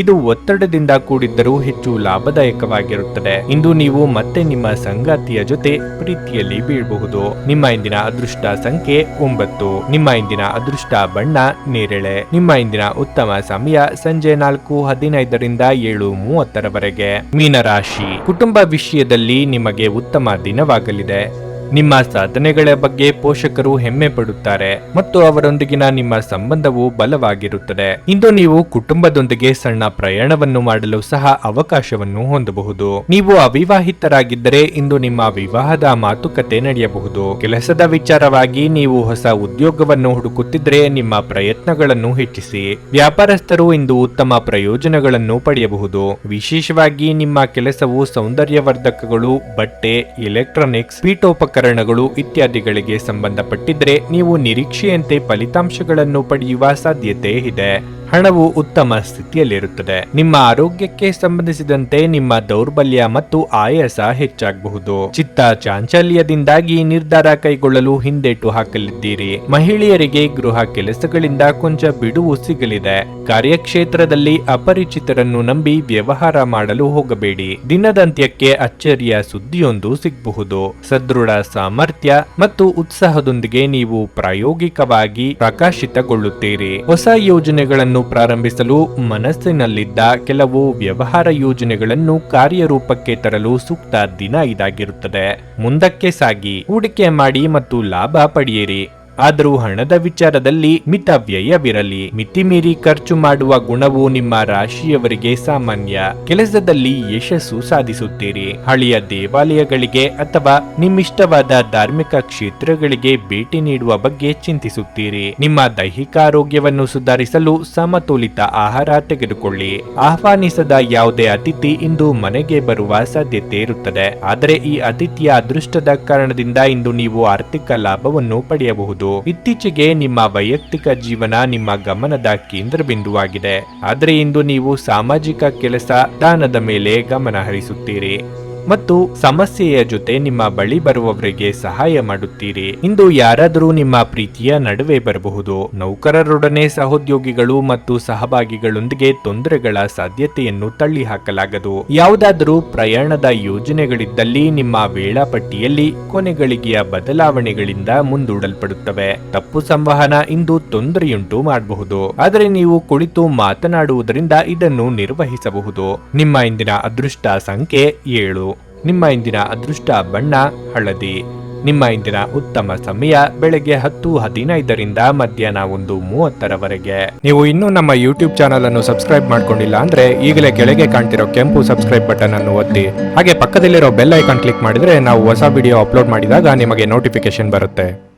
ಇದು ಒತ್ತಡದಿಂದ ಕೂಡಿದ್ದರೂ ಹೆಚ್ಚು ಲಾಭದಾಯಕವಾಗಿರುತ್ತದೆ. ಇಂದು ನೀವು ಮತ್ತೆ ನಿಮ್ಮ ಸಂಗಾತಿಯ ಜೊತೆ ಪ್ರೀತಿಯಲ್ಲಿ ಬೀಳಬಹುದು. ನಿಮ್ಮ ಇಂದಿನ ಅದೃಷ್ಟ ಸಂಖ್ಯೆ 9. ನಿಮ್ಮ ಇಂದಿನ ಅದೃಷ್ಟ ಬಣ್ಣ ನೇರಳೆ. ನಿಮ್ಮ ಇಂದಿನ ಉತ್ತಮ ಸಮಯ ಸಂಜೆ 4:15ರಿಂದ 7:30ರವರೆಗೆ. ಮೀನರಾಶಿ. ಕುಟುಂಬ ವಿಷಯದಲ್ಲಿ ನಿಮಗೆ ಉತ್ತಮ ದಿನವಾಗಲಿದೆ. ನಿಮ್ಮ ಸಾಧನೆಗಳ ಬಗ್ಗೆ ಪೋಷಕರು ಹೆಮ್ಮೆ ಪಡುತ್ತಾರೆ ಮತ್ತು ಅವರೊಂದಿಗಿನ ನಿಮ್ಮ ಸಂಬಂಧವು ಬಲವಾಗಿರುತ್ತದೆ. ಇಂದು ನೀವು ಕುಟುಂಬದೊಂದಿಗೆ ಸಣ್ಣ ಪ್ರಯಾಣವನ್ನು ಮಾಡಲು ಸಹ ಅವಕಾಶವನ್ನು ಹೊಂದಬಹುದು. ನೀವು ಅವಿವಾಹಿತರಾಗಿದ್ದರೆ ಇಂದು ನಿಮ್ಮ ವಿವಾಹದ ಮಾತುಕತೆ ನಡೆಯಬಹುದು. ಕೆಲಸದ ವಿಚಾರವಾಗಿ ನೀವು ಹೊಸ ಉದ್ಯೋಗವನ್ನು ಹುಡುಕುತ್ತಿದ್ರೆ ನಿಮ್ಮ ಪ್ರಯತ್ನಗಳನ್ನು ಹೆಚ್ಚಿಸಿ. ವ್ಯಾಪಾರಸ್ಥರು ಇಂದು ಉತ್ತಮ ಪ್ರಯೋಜನಗಳನ್ನು ಪಡೆಯಬಹುದು. ವಿಶೇಷವಾಗಿ ನಿಮ್ಮ ಕೆಲಸವು ಸೌಂದರ್ಯವರ್ಧಕಗಳು, ಬಟ್ಟೆ, ಎಲೆಕ್ಟ್ರಾನಿಕ್ಸ್, ಪೀಠೋಪಕರಣಗಳು ಇತ್ಯಾದಿಗಳಿಗೆ ಸಂಬಂಧಪಟ್ಟಿದ್ರೆ ನೀವು ನಿರೀಕ್ಷೆಯಂತೆ ಫಲಿತಾಂಶಗಳನ್ನು ಪಡೆಯುವ ಸಾಧ್ಯತೆ ಇದೆ. ಹಣವು ಉತ್ತಮ ಸ್ಥಿತಿಯಲ್ಲಿರುತ್ತದೆ. ನಿಮ್ಮ ಆರೋಗ್ಯಕ್ಕೆ ಸಂಬಂಧಿಸಿದಂತೆ ನಿಮ್ಮ ದೌರ್ಬಲ್ಯ ಮತ್ತು ಆಯಾಸ ಹೆಚ್ಚಾಗಬಹುದು. ಚಿತ್ತ ಚಾಂಚಲ್ಯದಿಂದಾಗಿ ನಿರ್ಧಾರ ಕೈಗೊಳ್ಳಲು ಹಿಂದೇಟು ಹಾಕಲಿದ್ದೀರಿ. ಮಹಿಳೆಯರಿಗೆ ಗೃಹ ಕೆಲಸಗಳಿಂದ ಕೊಂಚ ಬಿಡುವು ಸಿಗಲಿದೆ. ಕಾರ್ಯಕ್ಷೇತ್ರದಲ್ಲಿ ಅಪರಿಚಿತರನ್ನು ನಂಬಿ ವ್ಯವಹಾರ ಮಾಡಲು ಹೋಗಬೇಡಿ. ದಿನದಂತ್ಯಕ್ಕೆ ಅಚ್ಚರಿಯ ಸುದ್ದಿಯೊಂದು ಸಿಗಬಹುದು. ಸದೃಢ ಸಾಮರ್ಥ್ಯ ಮತ್ತು ಉತ್ಸಾಹದೊಂದಿಗೆ ನೀವು ಪ್ರಾಯೋಗಿಕವಾಗಿ ಪ್ರಕಾಶಿತಗೊಳ್ಳುತ್ತೀರಿ. ಹೊಸ ಯೋಜನೆಗಳನ್ನು ಪ್ರಾರಂಭಿಸಲು ಮನಸ್ಸಿನಲ್ಲಿದ್ದ ಕೆಲವು ವ್ಯವಹಾರ ಯೋಜನೆಗಳನ್ನು ಕಾರ್ಯರೂಪಕ್ಕೆ ತರಲು ಸೂಕ್ತ ದಿನ ಇದಾಗಿರುತ್ತದೆ. ಮುಂದಕ್ಕೆ ಸಾಗಿ ಹೂಡಿಕೆ ಮಾಡಿ ಮತ್ತು ಲಾಭ ಪಡೆಯಿರಿ. ಆದರೂ ಹಣದ ವಿಚಾರದಲ್ಲಿ ಮಿತ ವ್ಯಯವಿರಲಿ. ಮಿತಿಮೀರಿ ಖರ್ಚು ಮಾಡುವ ಗುಣವು ನಿಮ್ಮ ರಾಶಿಯವರಿಗೆ ಸಾಮಾನ್ಯ. ಕೆಲಸದಲ್ಲಿ ಯಶಸ್ಸು ಸಾಧಿಸುತ್ತೀರಿ. ಹಳೆಯ ದೇವಾಲಯಗಳಿಗೆ ಅಥವಾ ನಿಮ್ಮಿಷ್ಟವಾದ ಧಾರ್ಮಿಕ ಕ್ಷೇತ್ರಗಳಿಗೆ ಭೇಟಿ ನೀಡುವ ಬಗ್ಗೆ ಚಿಂತಿಸುತ್ತೀರಿ. ನಿಮ್ಮ ದೈಹಿಕ ಆರೋಗ್ಯವನ್ನು ಸುಧಾರಿಸಲು ಸಮತೋಲಿತ ಆಹಾರ ತೆಗೆದುಕೊಳ್ಳಿ. ಆಹ್ವಾನಿಸದ ಯಾವುದೇ ಅತಿಥಿ ಇಂದು ಮನೆಗೆ ಬರುವ ಸಾಧ್ಯತೆ ಇರುತ್ತದೆ. ಆದರೆ ಈ ಅತಿಥಿಯ ಅದೃಷ್ಟದ ಕಾರಣದಿಂದ ಇಂದು ನೀವು ಆರ್ಥಿಕ ಲಾಭವನ್ನು ಪಡೆಯಬಹುದು. ಇತ್ತೀಚೆಗೆ ನಿಮ್ಮ ವೈಯಕ್ತಿಕ ಜೀವನ ನಿಮ್ಮ ಗಮನದ ಕೇಂದ್ರ ಬಿಂದುವಾಗಿದೆ. ಆದರೆ ಇಂದು ನೀವು ಸಾಮಾಜಿಕ ಕೆಲಸ, ದಾನದ ಮೇಲೆ ಗಮನ ಹರಿಸುತ್ತೀರಿ ಮತ್ತು ಸಮಸ್ಯೆಯ ಜೊತೆ ನಿಮ್ಮ ಬಳಿ ಬರುವವರಿಗೆ ಸಹಾಯ ಮಾಡುತ್ತೀರಿ. ಇಂದು ಯಾರಾದರೂ ನಿಮ್ಮ ಪ್ರೀತಿಯ ನಡುವೆ ಬರಬಹುದು. ನೌಕರರೊಡನೆ ಸಹೋದ್ಯೋಗಿಗಳು ಮತ್ತು ಸಹಭಾಗಿಗಳೊಂದಿಗೆ ತೊಂದರೆಗಳ ಸಾಧ್ಯತೆಯನ್ನು ತಳ್ಳಿ ಹಾಕಲಾಗದು. ಯಾವುದಾದರೂ ಪ್ರಯಾಣದ ಯೋಜನೆಗಳಿದ್ದಲ್ಲಿ ನಿಮ್ಮ ವೇಳಾಪಟ್ಟಿಯಲ್ಲಿ ಕೊನೆಗಳಿಗೆಯ ಬದಲಾವಣೆಗಳಿಂದ ಮುಂದೂಡಲ್ಪಡುತ್ತವೆ. ತಪ್ಪು ಸಂವಹನ ಇಂದು ತೊಂದರೆಯುಂಟು ಮಾಡಬಹುದು, ಆದರೆ ನೀವು ಕುಳಿತು ಮಾತನಾಡುವುದರಿಂದ ಇದನ್ನು ನಿರ್ವಹಿಸಬಹುದು. ನಿಮ್ಮ ಇಂದಿನ ಅದೃಷ್ಟ ಸಂಖ್ಯೆ 7. ನಿಮ್ಮ ಇಂದಿನ ಅದೃಷ್ಟ ಬಣ್ಣ ಹಳದಿ. ನಿಮ್ಮ ಇಂದಿನ ಉತ್ತಮ ಸಮಯ ಬೆಳಗ್ಗೆ 10:15ರಿಂದ ಮಧ್ಯಾಹ್ನ 1:30ರವರೆಗೆ. ನೀವು ಇನ್ನೂ ನಮ್ಮ ಯೂಟ್ಯೂಬ್ ಚಾನಲ್ ಅನ್ನು ಸಬ್ಸ್ಕ್ರೈಬ್ ಮಾಡ್ಕೊಂಡಿಲ್ಲ ಅಂದ್ರೆ ಈಗಲೇ ಕೆಳಗೆ ಕಾಣ್ತಿರೋ ಕೆಂಪು ಸಬ್ಸ್ಕ್ರೈಬ್ ಬಟನ್ ಅನ್ನು ಒತ್ತಿ. ಹಾಗೆ ಪಕ್ಕದಲ್ಲಿರೋ ಬೆಲ್ ಐಕಾನ್ ಕ್ಲಿಕ್ ಮಾಡಿದ್ರೆ ನಾವು ಹೊಸ ವಿಡಿಯೋ ಅಪ್ಲೋಡ್ ಮಾಡಿದಾಗ ನಿಮಗೆ ನೋಟಿಫಿಕೇಶನ್ ಬರುತ್ತೆ.